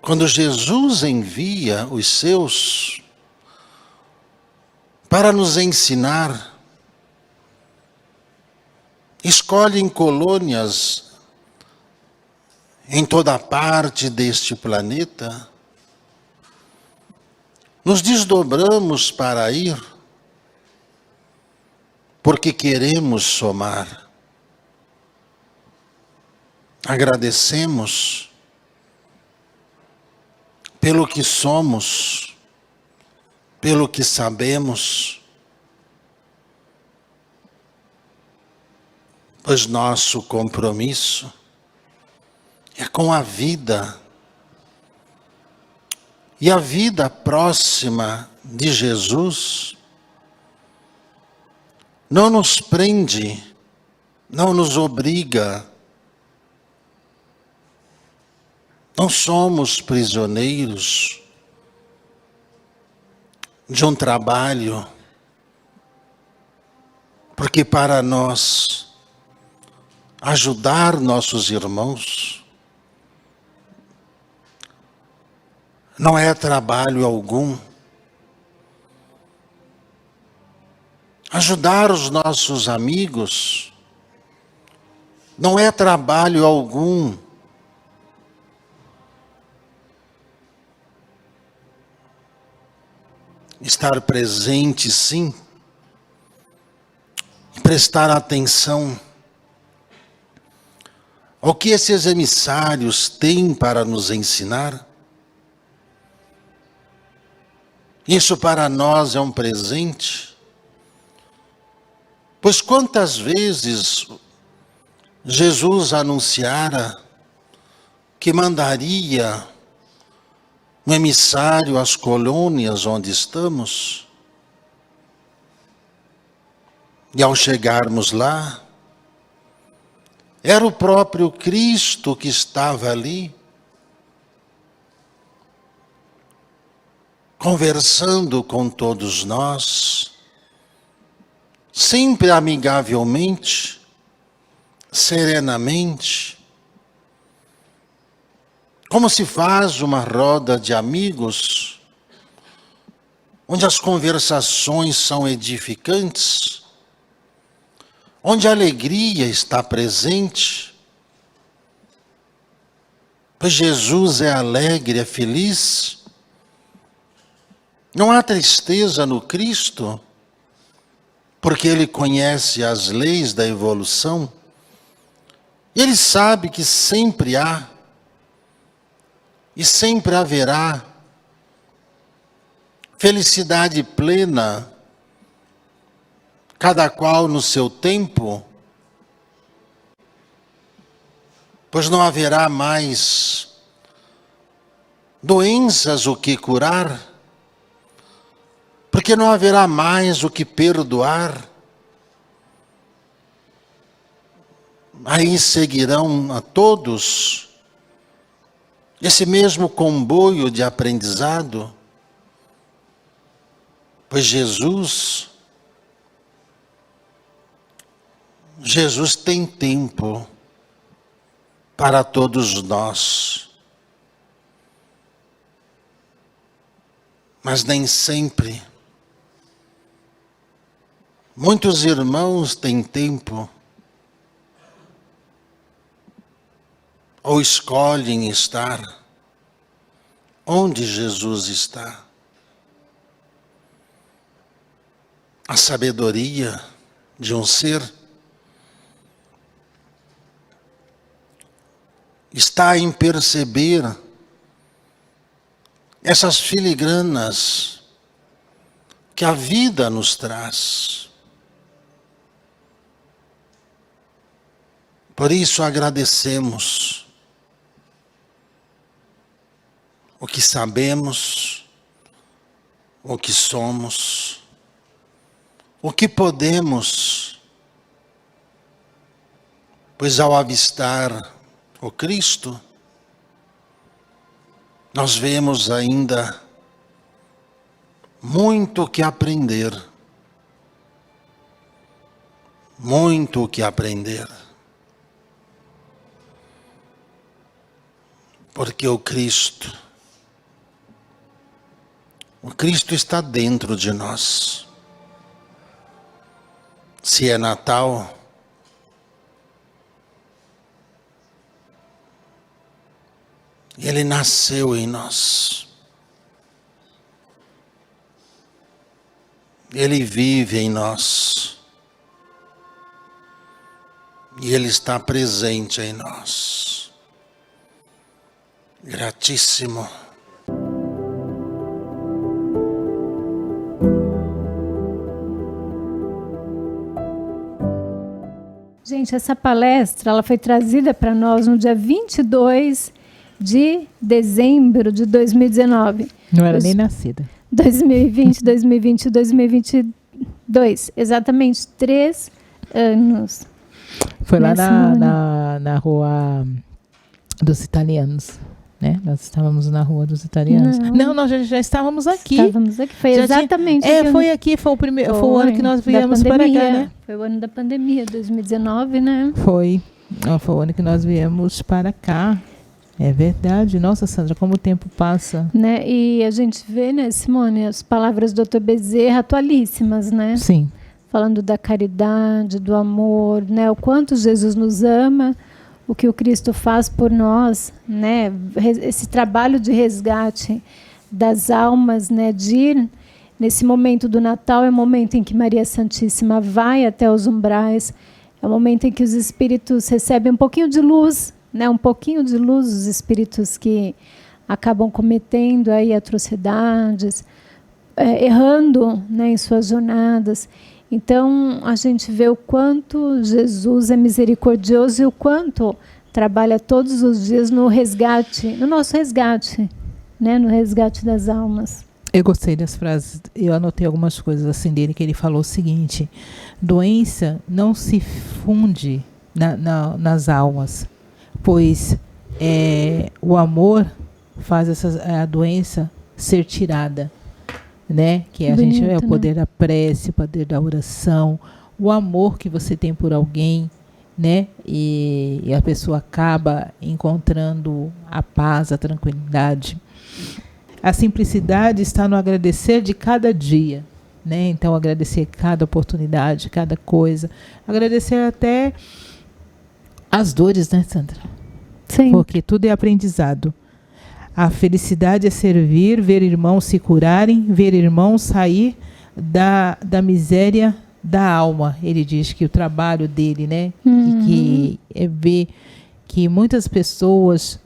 Speaker 3: quando Jesus envia os seus para nos ensinar, escolhem colônias em toda parte deste planeta, nos desdobramos para ir, porque queremos somar. Agradecemos pelo que somos, pelo que sabemos, pois nosso compromisso é com a vida. E a vida próxima de Jesus não nos prende, não nos obriga. Não somos prisioneiros de um trabalho, porque para nós ajudar nossos irmãos não é trabalho algum. Ajudar os nossos amigos não é trabalho algum. Estar presente, sim, prestar atenção. O que esses emissários têm para nos ensinar? Isso para nós é um presente. Pois quantas vezes Jesus anunciara que mandaria um emissário às colônias onde estamos, e ao chegarmos lá, era o próprio Cristo que estava ali, conversando com todos nós, sempre amigavelmente, serenamente, como se faz uma roda de amigos, onde as conversações são edificantes, onde a alegria está presente, pois Jesus é alegre, é feliz. Não há tristeza no Cristo, porque Ele conhece as leis da evolução. Ele sabe que sempre há e sempre haverá felicidade plena, cada qual no seu tempo, pois não haverá mais doenças o que curar, porque não haverá mais o que perdoar. Aí seguirão a todos esse mesmo comboio de aprendizado, pois Jesus tem tempo para todos nós, mas nem sempre. Muitos irmãos têm tempo, ou escolhem estar onde Jesus está. A sabedoria de um ser está em perceber essas filigranas que a vida nos traz. Por isso agradecemos o que sabemos, o que somos, o que podemos, pois ao avistar o Cristo, nós vemos ainda muito o que aprender. Muito o que aprender. Porque o Cristo está dentro de nós. Se é Natal, Ele nasceu em nós. Ele vive em nós. E Ele está presente em nós. Gratíssimo.
Speaker 1: Gente, essa palestra ela foi trazida para nós no dia 22 de dezembro de 2019.
Speaker 2: Não era nem nascida.
Speaker 1: 2020, 2020, 2022. Exatamente 3 anos.
Speaker 2: Foi lá na rua dos italianos, né? Nós estávamos na rua dos italianos. Não, nós já estávamos aqui.
Speaker 1: Estávamos aqui. Foi exatamente
Speaker 2: foi aqui, foi o primeiro, foi o ano que nós viemos para cá, né?
Speaker 1: Foi o ano da pandemia, 2019, né?
Speaker 2: Foi o ano que nós viemos para cá. É verdade. Nossa, Sandra, como o tempo passa.
Speaker 1: Né? E a gente vê, né, Simone, as palavras do Dr. Bezerra atualíssimas, né?
Speaker 2: Sim.
Speaker 1: Falando da caridade, do amor, né? O quanto Jesus nos ama, o que o Cristo faz por nós, né? Esse trabalho de resgate das almas, né? De ir, nesse momento do Natal, é o momento em que Maria Santíssima vai até os umbrais, É o momento em que os espíritos recebem um pouquinho de luz, né? Um pouquinho de luz, os espíritos que acabam cometendo aí atrocidades, errando, né, em suas jornadas. Então, a gente vê o quanto Jesus é misericordioso e o quanto trabalha todos os dias no resgate, no nosso resgate, né, no resgate das almas.
Speaker 2: Eu gostei das frases, eu anotei algumas coisas assim dele, que ele falou o seguinte: doença não se funde nas almas, pois o amor faz a doença ser tirada, né? Que a gente é o poder da prece, o poder da oração, o amor que você tem por alguém, né? E a pessoa acaba encontrando a paz, a tranquilidade. A simplicidade está no agradecer de cada dia, né? Então, agradecer cada oportunidade, cada coisa. Agradecer até as dores, né, Sandra?
Speaker 1: Sim.
Speaker 2: Porque tudo é aprendizado. A felicidade é servir, ver irmãos se curarem, ver irmãos sair da miséria da alma. Ele diz que o trabalho dele, né? Que é ver que muitas pessoas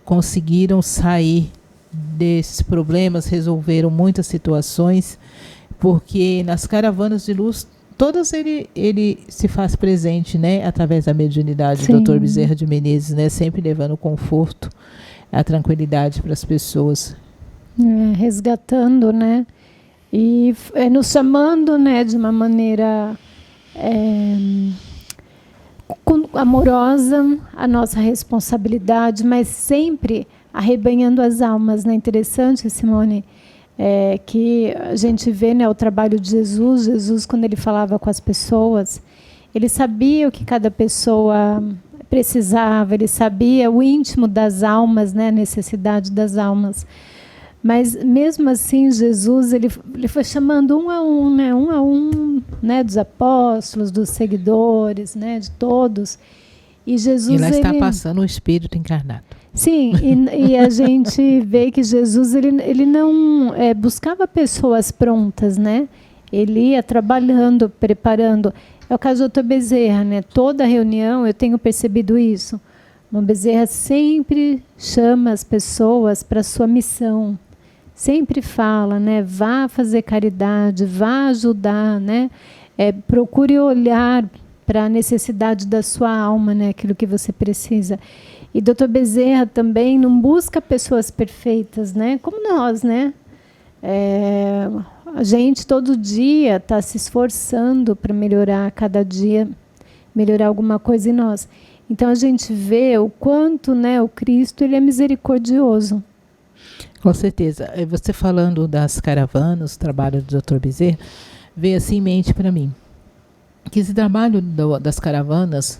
Speaker 2: conseguiram sair desses problemas, resolveram muitas situações, porque nas caravanas de luz, todas ele se faz presente, né, através da mediunidade.
Speaker 1: Sim.
Speaker 2: O Dr. Bezerra de Menezes, né, sempre levando conforto, a tranquilidade para as pessoas.
Speaker 1: Resgatando, né, e nos chamando, né, de uma maneira amorosa, a nossa responsabilidade, mas sempre arrebanhando as almas, né? Interessante, Simone, que a gente vê, né, o trabalho de Jesus. Jesus, quando ele falava com as pessoas, ele sabia o que cada pessoa precisava, ele sabia o íntimo das almas, né, a necessidade das almas. Mas mesmo assim, Jesus ele foi chamando um a um, né, dos apóstolos, dos seguidores, né, de todos. E Jesus,
Speaker 2: e lá está passando o Espírito encarnado.
Speaker 1: Sim, e a gente vê que Jesus ele não buscava pessoas prontas, né? Ele ia trabalhando, preparando. É o caso do Dr. Bezerra, né? Toda reunião eu tenho percebido isso. O Bezerra sempre chama as pessoas para a sua missão. Sempre fala, né? Vá fazer caridade, vá ajudar, né? Procure olhar para a necessidade da sua alma, né? Aquilo que você precisa. E Dr. Bezerra também não busca pessoas perfeitas, né? Como nós, né? A gente todo dia está se esforçando para melhorar, cada dia melhorar alguma coisa em nós. Então a gente vê o quanto, né, o Cristo ele é misericordioso.
Speaker 2: Com certeza. Você falando das caravanas, o trabalho do Dr. Bezerra, veio assim em mente para mim que esse trabalho das caravanas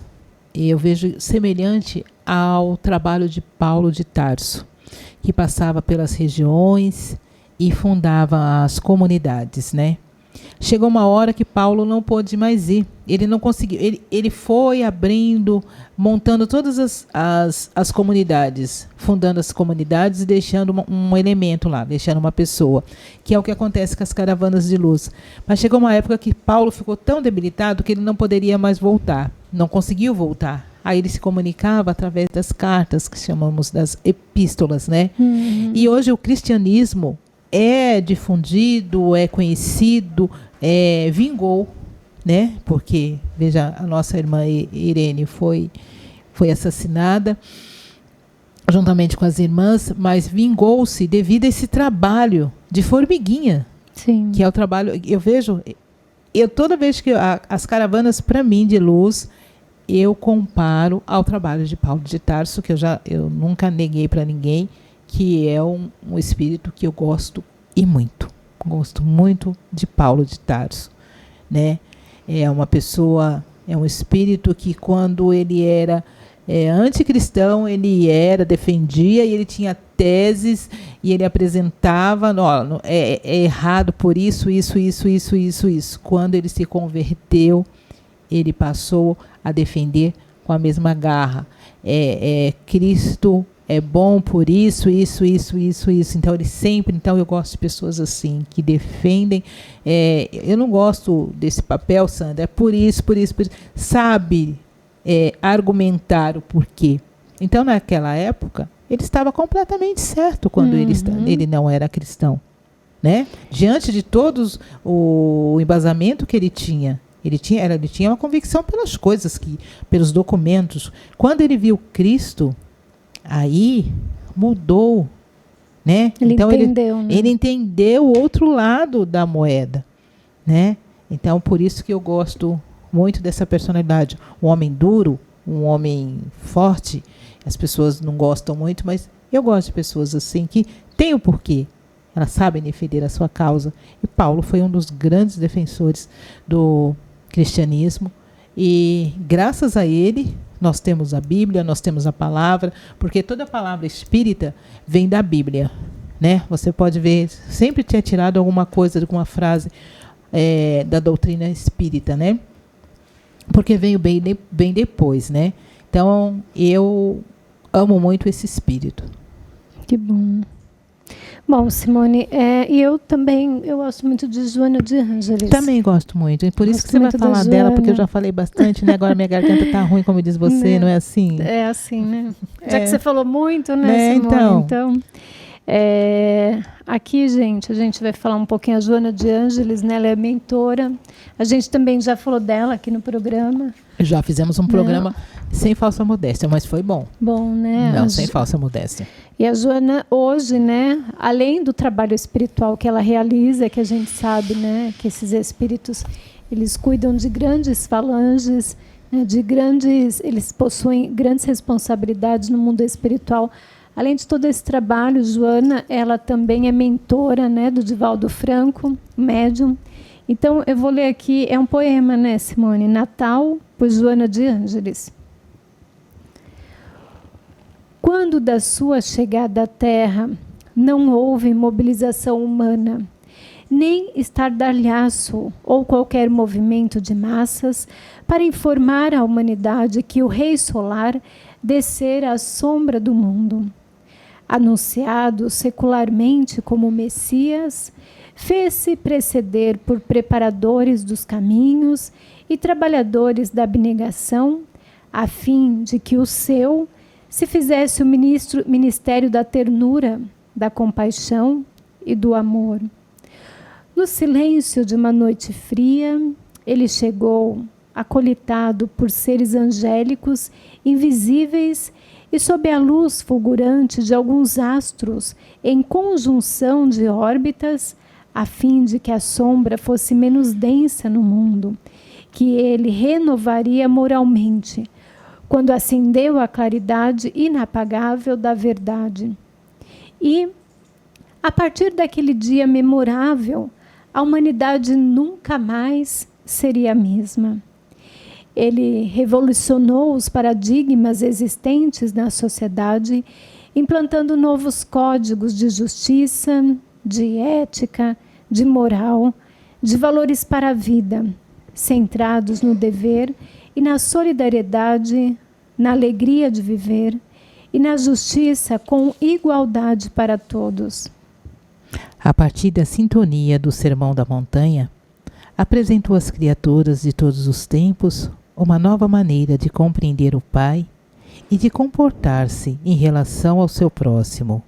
Speaker 2: eu vejo semelhante ao trabalho de Paulo de Tarso, que passava pelas regiões e fundava as comunidades, né? Chegou uma hora que Paulo não pôde mais ir. Ele não conseguiu. Ele foi abrindo, montando todas as comunidades, fundando as comunidades e deixando um elemento lá, deixando uma pessoa, que é o que acontece com as caravanas de luz. Mas chegou uma época que Paulo ficou tão debilitado que ele não poderia mais voltar. Não conseguiu voltar. Aí ele se comunicava através das cartas, que chamamos das epístolas, né? E hoje o cristianismo é difundido, é conhecido, vingou, né? Porque, veja, a nossa irmã Irene foi assassinada juntamente com as irmãs, mas vingou-se devido a esse trabalho de formiguinha.
Speaker 1: Sim.
Speaker 2: Que é o trabalho, eu vejo, toda vez que as caravanas, para mim, de luz, eu comparo ao trabalho de Paulo de Tarso, que eu nunca neguei para ninguém, que é um espírito que eu gosto e muito. Gosto muito de Paulo de Tarso, né? É uma pessoa, é um espírito que quando ele era anticristão, ele defendia e ele tinha teses e ele apresentava, é errado por isso. Quando ele se converteu, ele passou a defender com a mesma garra. Cristo é bom por isso. Então ele sempre, então eu gosto de pessoas assim, que defendem. Eu não gosto desse papel, Sandra, é por isso. Sabe argumentar o porquê. Então naquela época, ele estava completamente certo quando ele não era cristão. Né? Diante de todos o embasamento que ele tinha uma convicção pelas coisas, pelos documentos. Quando ele viu Cristo, aí mudou, né? Ele entendeu o outro lado da moeda, né? Então, por isso que eu gosto muito dessa personalidade. Um homem duro, um homem forte, as pessoas não gostam muito, mas eu gosto de pessoas assim, que têm o porquê. Elas sabem defender a sua causa. E Paulo foi um dos grandes defensores do cristianismo. E graças a ele, nós temos a Bíblia, nós temos a palavra, porque toda a palavra espírita vem da Bíblia. Né? Você pode ver, sempre tinha tirado alguma coisa, alguma frase da doutrina espírita, né? Porque veio bem depois. Né? Então, eu amo muito esse espírito.
Speaker 1: Que bom. Bom, Simone, e eu gosto muito de Joana de Ângeles.
Speaker 2: Também gosto muito, e por isso que você vai falar dela, porque eu já falei bastante, né? Agora minha garganta tá ruim, como diz você, não é assim?
Speaker 1: É assim, né? Já que você falou muito, né, Simone? Então, aqui, gente, a gente vai falar um pouquinho. A Joana de Ângeles, né? Ela é mentora. A gente também já falou dela aqui no programa.
Speaker 2: Já fizemos um programa sem falsa modéstia, mas foi bom.
Speaker 1: Bom, né?
Speaker 2: Não, sem falsa modéstia.
Speaker 1: E a Joana, hoje, né, além do trabalho espiritual que ela realiza, que a gente sabe, né, que esses espíritos, eles cuidam de grandes falanges, né, eles possuem grandes responsabilidades no mundo espiritual. Além de todo esse trabalho, Joana, ela também é mentora, né, do Divaldo Franco, médium. Então, eu vou ler aqui, é um poema, né, Simone? Natal, por Joana de Ângeles. Quando da sua chegada à Terra não houve mobilização humana, nem estardalhaço ou qualquer movimento de massas para informar à humanidade que o Rei Solar descera à sombra do mundo. Anunciado secularmente como Messias, fez-se preceder por preparadores dos caminhos e trabalhadores da abnegação, a fim de que o seu se fizesse o ministério da ternura, da compaixão e do amor. No silêncio de uma noite fria, ele chegou, acolitado por seres angélicos, invisíveis, e sob a luz fulgurante de alguns astros, em conjunção de órbitas, a fim de que a sombra fosse menos densa no mundo, que ele renovaria moralmente, quando acendeu a claridade inapagável da verdade. E, a partir daquele dia memorável, a humanidade nunca mais seria a mesma. Ele revolucionou os paradigmas existentes na sociedade, implantando novos códigos de justiça, de ética, de moral, de valores para a vida, centrados no dever e na solidariedade, na alegria de viver e na justiça com igualdade para todos.
Speaker 2: A partir da sintonia do Sermão da Montanha, apresentou às criaturas de todos os tempos uma nova maneira de compreender o Pai e de comportar-se em relação ao seu próximo.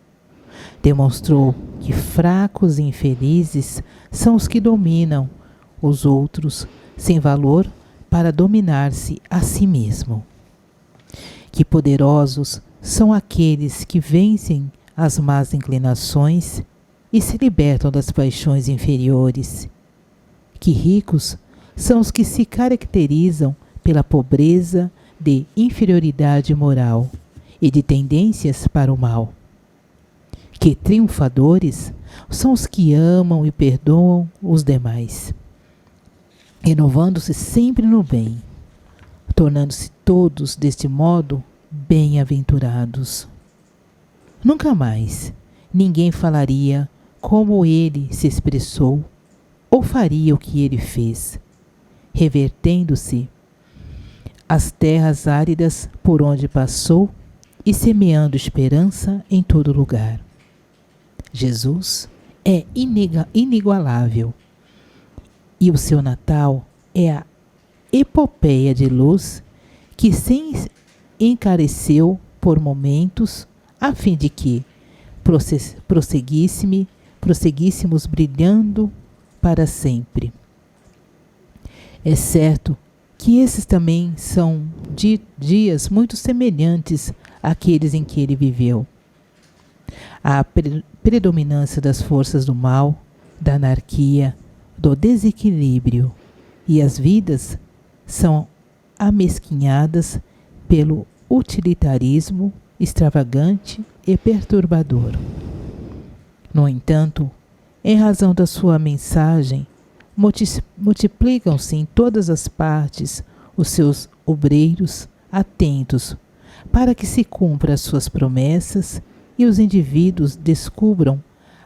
Speaker 2: Demonstrou que fracos e infelizes são os que dominam os outros sem valor para dominar-se a si mesmo. Que poderosos são aqueles que vencem as más inclinações e se libertam das paixões inferiores. Que ricos são os que se caracterizam pela pobreza de inferioridade moral e de tendências para o mal. Que triunfadores são os que amam e perdoam os demais, renovando-se sempre no bem, tornando-se todos, deste modo, bem-aventurados. Nunca mais ninguém falaria como ele se expressou ou faria o que ele fez, revertendo-se as terras áridas por onde passou e semeando esperança em todo lugar. Jesus é inigualável e o seu Natal é a epopeia de luz que se encareceu por momentos a fim de que prosseguíssemos brilhando para sempre. É certo que esses também são dias muito semelhantes àqueles em que ele viveu. A predominância das forças do mal, da anarquia, do desequilíbrio, e as vidas são amesquinhadas pelo utilitarismo extravagante e perturbador. No entanto, em razão da sua mensagem, multiplicam-se em todas as partes os seus obreiros atentos para que se cumpram as suas promessas e os indivíduos descubram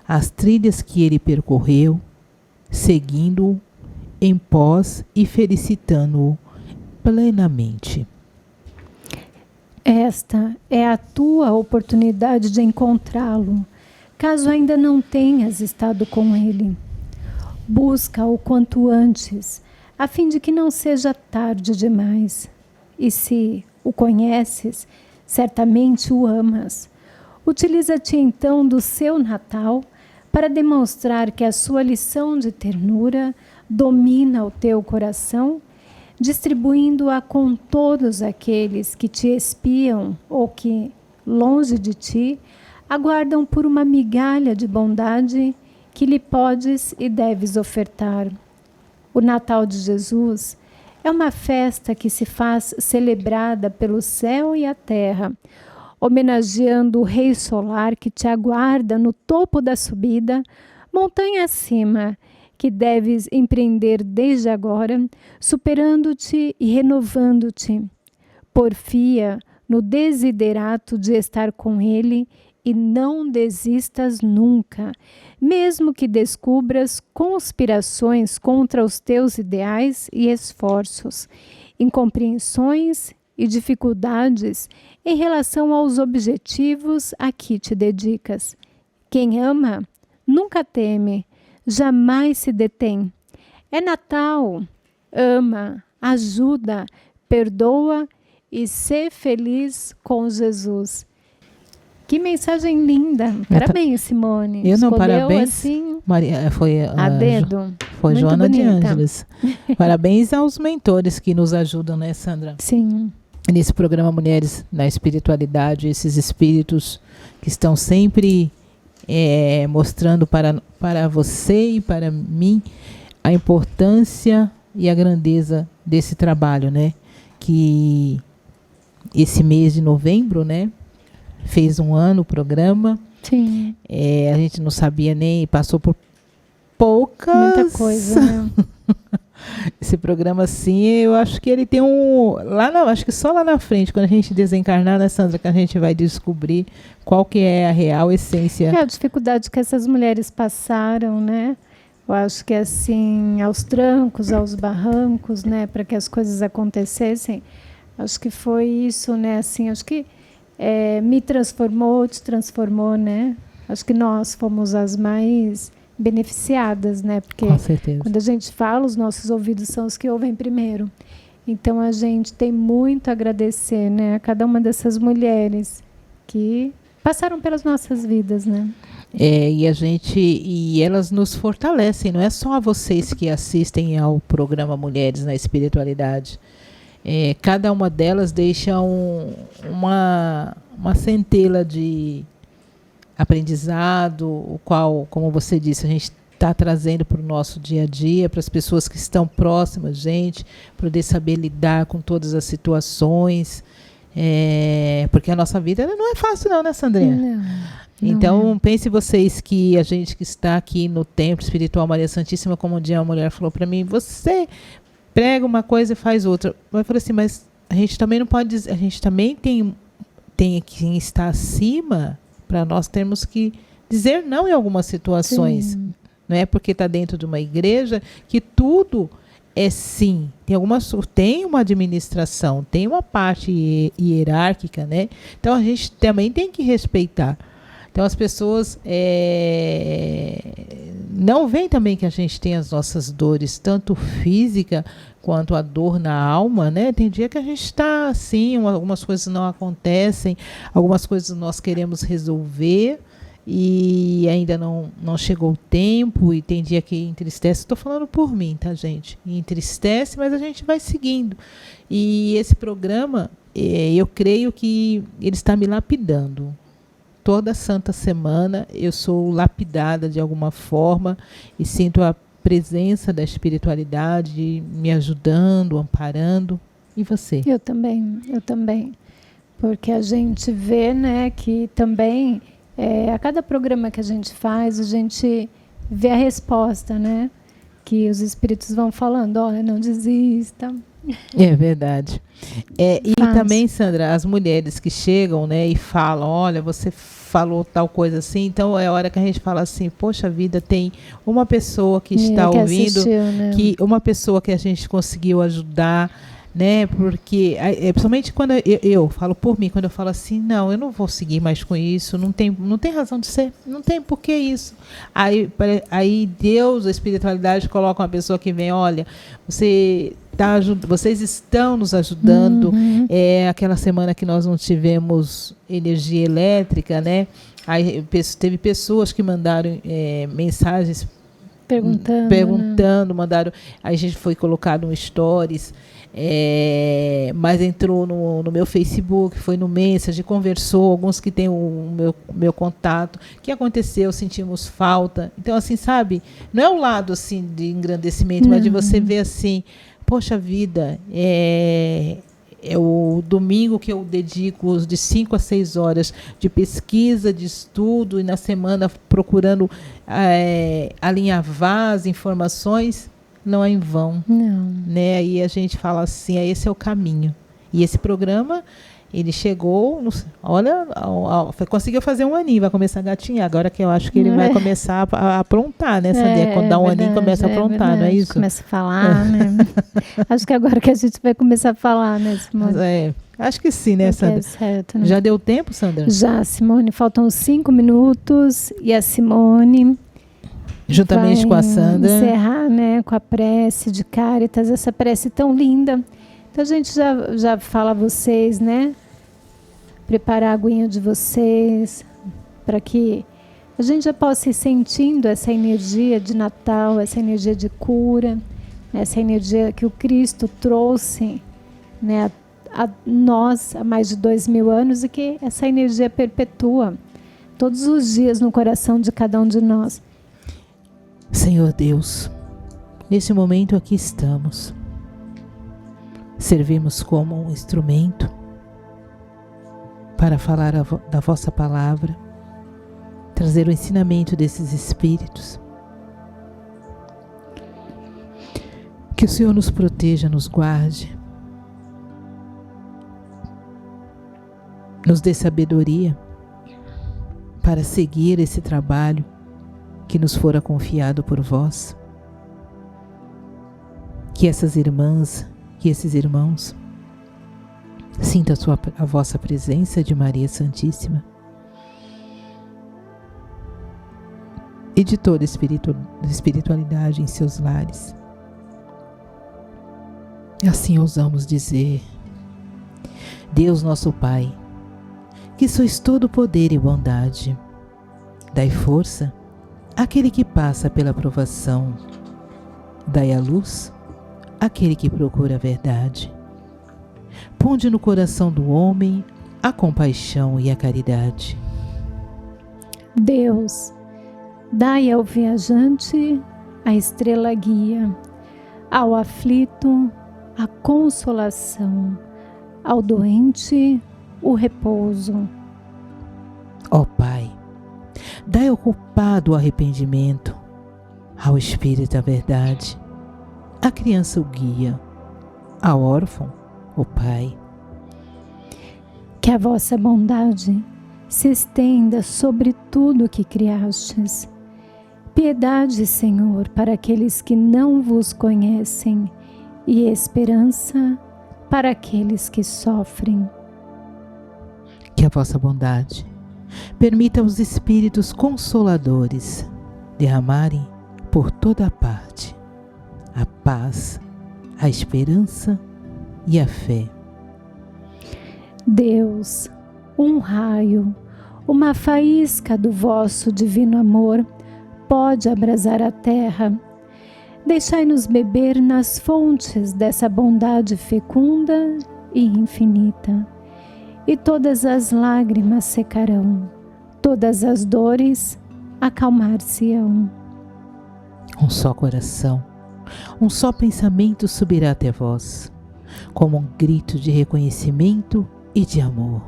Speaker 2: as trilhas que ele percorreu, seguindo-o em pós e felicitando-o plenamente.
Speaker 1: Esta é a tua oportunidade de encontrá-lo, caso ainda não tenhas estado com ele. Busca o quanto antes, a fim de que não seja tarde demais. E se o conheces, certamente o amas. Utiliza-te então do seu Natal para demonstrar que a sua lição de ternura domina o teu coração, distribuindo-a com todos aqueles que te espiam ou que, longe de ti, aguardam por uma migalha de bondade que lhe podes e deves ofertar. O Natal de Jesus é uma festa que se faz celebrada pelo céu e a terra, homenageando o Rei Solar que te aguarda no topo da subida, montanha acima, que deves empreender desde agora, superando-te e renovando-te. Porfia no desiderato de estar com ele e não desistas nunca, mesmo que descubras conspirações contra os teus ideais e esforços, incompreensões e dificuldades em relação aos objetivos a que te dedicas. Quem ama nunca teme, jamais se detém. É Natal, ama, ajuda, perdoa e ser feliz com Jesus. Que mensagem linda. Parabéns, Simone.
Speaker 2: Eu não,
Speaker 1: Escolheu
Speaker 2: parabéns.
Speaker 1: Assim,
Speaker 2: Maria, foi
Speaker 1: a dedo.
Speaker 2: Foi
Speaker 1: Muito
Speaker 2: Joana de
Speaker 1: bonita.
Speaker 2: Ângeles. Parabéns aos mentores que nos ajudam, né, Sandra?
Speaker 1: Sim.
Speaker 2: Nesse programa Mulheres na Espiritualidade, esses espíritos que estão sempre mostrando para você e para mim a importância e a grandeza desse trabalho, né? Que esse mês de novembro, né? Fez um ano o programa.
Speaker 1: Sim.
Speaker 2: A gente não sabia nem, passou por poucas...
Speaker 1: Muita coisa, né?
Speaker 2: Esse programa, assim, eu acho que ele tem acho que só lá na frente, quando a gente desencarnar, né, Sandra, que a gente vai descobrir qual que é a real essência.
Speaker 1: É a dificuldade que essas mulheres passaram, né? Eu acho que assim, aos trancos, aos barrancos, né, para que as coisas acontecessem. Acho que foi isso, né? Assim, acho que me transformou, te transformou, né? Acho que nós fomos as mais beneficiadas, né? Porque
Speaker 2: com certeza,
Speaker 1: quando a gente fala, os nossos ouvidos são os que ouvem primeiro. Então a gente tem muito a agradecer, né, a cada uma dessas mulheres que passaram pelas nossas vidas, né?
Speaker 2: E elas nos fortalecem, não é só vocês que assistem ao programa Mulheres na Espiritualidade. Cada uma delas deixa uma centelha de aprendizado, o qual, como você disse, a gente está trazendo para o nosso dia a dia, para as pessoas que estão próximas, gente, poder saber lidar com todas as situações, porque a nossa vida não é fácil não, né, Sandrinha?
Speaker 1: Não,
Speaker 2: então, pense vocês que a gente que está aqui no Templo Espiritual Maria Santíssima, como um dia uma mulher falou para mim, você prega uma coisa e faz outra. Eu falei assim, mas a gente também não pode dizer, a gente também tem quem está acima para nós termos que dizer não em algumas situações. Sim. Não é porque está dentro de uma igreja que tudo sim, tem uma administração, tem uma parte hierárquica, né? Então a gente também tem que respeitar. Então as pessoas não veem também que a gente tem as nossas dores, tanto física quanto a dor na alma, né? Tem dia que a gente está assim, algumas coisas não acontecem, algumas coisas nós queremos resolver e ainda não chegou o tempo, e tem dia que entristece. Estou falando por mim, tá, gente? Entristece, mas a gente vai seguindo. E esse programa, eu creio que ele está me lapidando. Toda santa semana eu sou lapidada de alguma forma e sinto a presença da espiritualidade me ajudando, amparando. E você?
Speaker 1: Eu também. Porque a gente vê, né, que também a cada programa que a gente faz, a gente vê a resposta, né? Que os espíritos vão falando, olha, não desista.
Speaker 2: É verdade. E também, Sandra, as mulheres que chegam, né, e falam, olha, você falou tal coisa assim, então é hora que a gente fala assim, poxa vida, tem uma pessoa que está ouvindo,
Speaker 1: assistiu, né?
Speaker 2: uma pessoa que a gente conseguiu ajudar, né, porque, principalmente quando eu falo por mim, quando eu falo assim, não, eu não vou seguir mais com isso, não tem razão de ser, não tem por que isso. Aí Deus, a espiritualidade, coloca uma pessoa que vem, olha, vocês estão nos ajudando. Aquela semana que nós não tivemos energia elétrica, né? Aí teve pessoas que mandaram mensagens perguntando, mandaram. Aí a gente foi colocado no stories, mas entrou no meu Facebook, foi no Messenger, conversou, alguns que têm o meu contato. O que aconteceu? Sentimos falta. Então, assim, sabe? Não é o lado assim de engrandecimento, mas de você ver assim, poxa vida, é o domingo que eu dedico de 5 a 6 horas de pesquisa, de estudo, e na semana procurando alinhavar as informações, não é em vão.
Speaker 1: Não.
Speaker 2: Né? Aí a gente fala assim, esse é o caminho. E esse programa, ele chegou, conseguiu fazer um aninho, vai começar a gatinhar. Agora que eu acho que ele vai começar a aprontar, né, Sandra? Quando dá um aninho, começa a aprontar, não é isso?
Speaker 1: Começa a falar, né? Acho que agora que a gente vai começar a falar, né, Simone?
Speaker 2: Acho que sim, né, Sandra?
Speaker 1: Certo, né?
Speaker 2: Já deu tempo, Sandra?
Speaker 1: Já, Simone, faltam 5 minutos e a Simone,
Speaker 2: juntamente com a Sandra,
Speaker 1: encerrar, né, com a prece de Cáritas, essa prece tão linda. Então a gente já fala a vocês, né? Preparar a aguinha de vocês, para que a gente já possa ir sentindo essa energia de Natal, essa energia de cura, essa energia que o Cristo trouxe, né, a nós há mais de 2000 anos, e que essa energia perpetua todos os dias no coração de cada um de nós.
Speaker 2: Senhor Deus, nesse momento aqui estamos. Servimos como um instrumento para falar da vossa palavra, trazer o ensinamento desses espíritos. Que o Senhor nos proteja, nos guarde, nos dê sabedoria para seguir esse trabalho que nos fora confiado por vós. Que essas irmãs, que esses irmãos sintam a vossa presença de Maria Santíssima e de toda espiritualidade em seus lares. E assim ousamos dizer: Deus nosso Pai, que sois todo poder e bondade, dai força àquele que passa pela provação, dai a luz àquele que procura a verdade. Ponde no coração do homem a compaixão e a caridade.
Speaker 1: Deus, dai ao viajante a estrela guia, ao aflito a consolação, ao doente o repouso.
Speaker 2: Ó Pai, dai ao culpado o arrependimento, ao espírito a verdade, à criança o guia, ao órfão o Pai.
Speaker 1: Que a vossa bondade se estenda sobre tudo que criastes. Piedade, Senhor, para aqueles que não vos conhecem e esperança para aqueles que sofrem.
Speaker 2: Que a vossa bondade permita aos Espíritos Consoladores derramarem por toda parte a paz, a esperança e a fé.
Speaker 1: Deus, um raio, uma faísca do vosso divino amor pode abrasar a terra. Deixai-nos beber nas fontes dessa bondade fecunda e infinita. E todas as lágrimas secarão, todas as dores acalmar-se-ão.
Speaker 2: Um só coração, um só pensamento subirá até vós, como um grito de reconhecimento e de amor.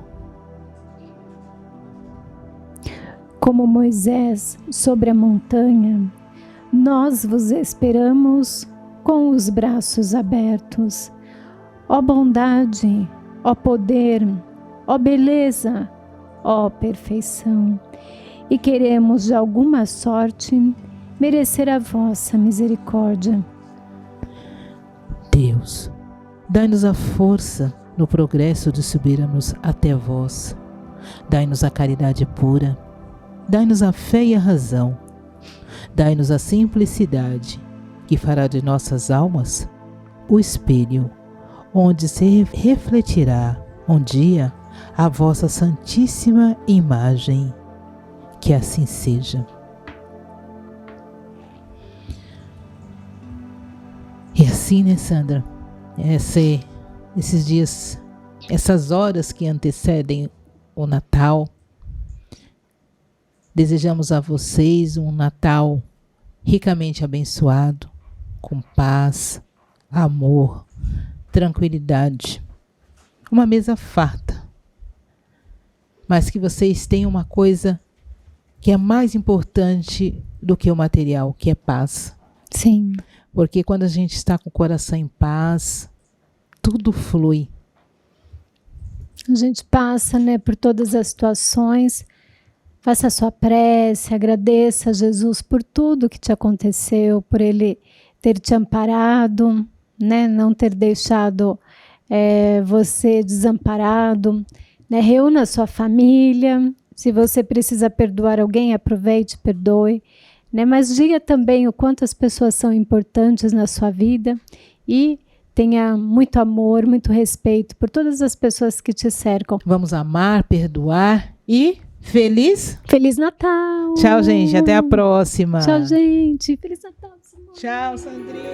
Speaker 1: Como Moisés sobre a montanha, nós vos esperamos com os braços abertos. Ó bondade, ó poder, ó beleza, ó perfeição, e queremos de alguma sorte merecer a vossa misericórdia.
Speaker 2: Deus, dai-nos a força no progresso de subirmos até vós. Dai-nos a caridade pura, dai-nos a fé e a razão, dai-nos a simplicidade que fará de nossas almas o espelho onde se refletirá um dia a vossa santíssima imagem. Que assim seja. E assim, né, Sandra? Esses dias, essas horas que antecedem o Natal, desejamos a vocês um Natal ricamente abençoado, com paz, amor, tranquilidade, uma mesa farta, mas que vocês tenham uma coisa que é mais importante do que o material, que é paz.
Speaker 1: Sim.
Speaker 2: Porque quando a gente está com o coração em paz, tudo flui.
Speaker 1: A gente passa, né, por todas as situações. Faça a sua prece, agradeça a Jesus por tudo que te aconteceu, por Ele ter te amparado, né, não ter deixado você desamparado. Né, reúna a sua família. Se você precisa perdoar alguém, aproveite, perdoe. Né, mas diga também o quanto as pessoas são importantes na sua vida e tenha muito amor, muito respeito por todas as pessoas que te cercam.
Speaker 2: Vamos amar, perdoar e Feliz
Speaker 1: Natal!
Speaker 2: Tchau, gente. Até a próxima.
Speaker 1: Tchau, gente. Feliz Natal, Simone.
Speaker 2: Tchau, Sandrinha.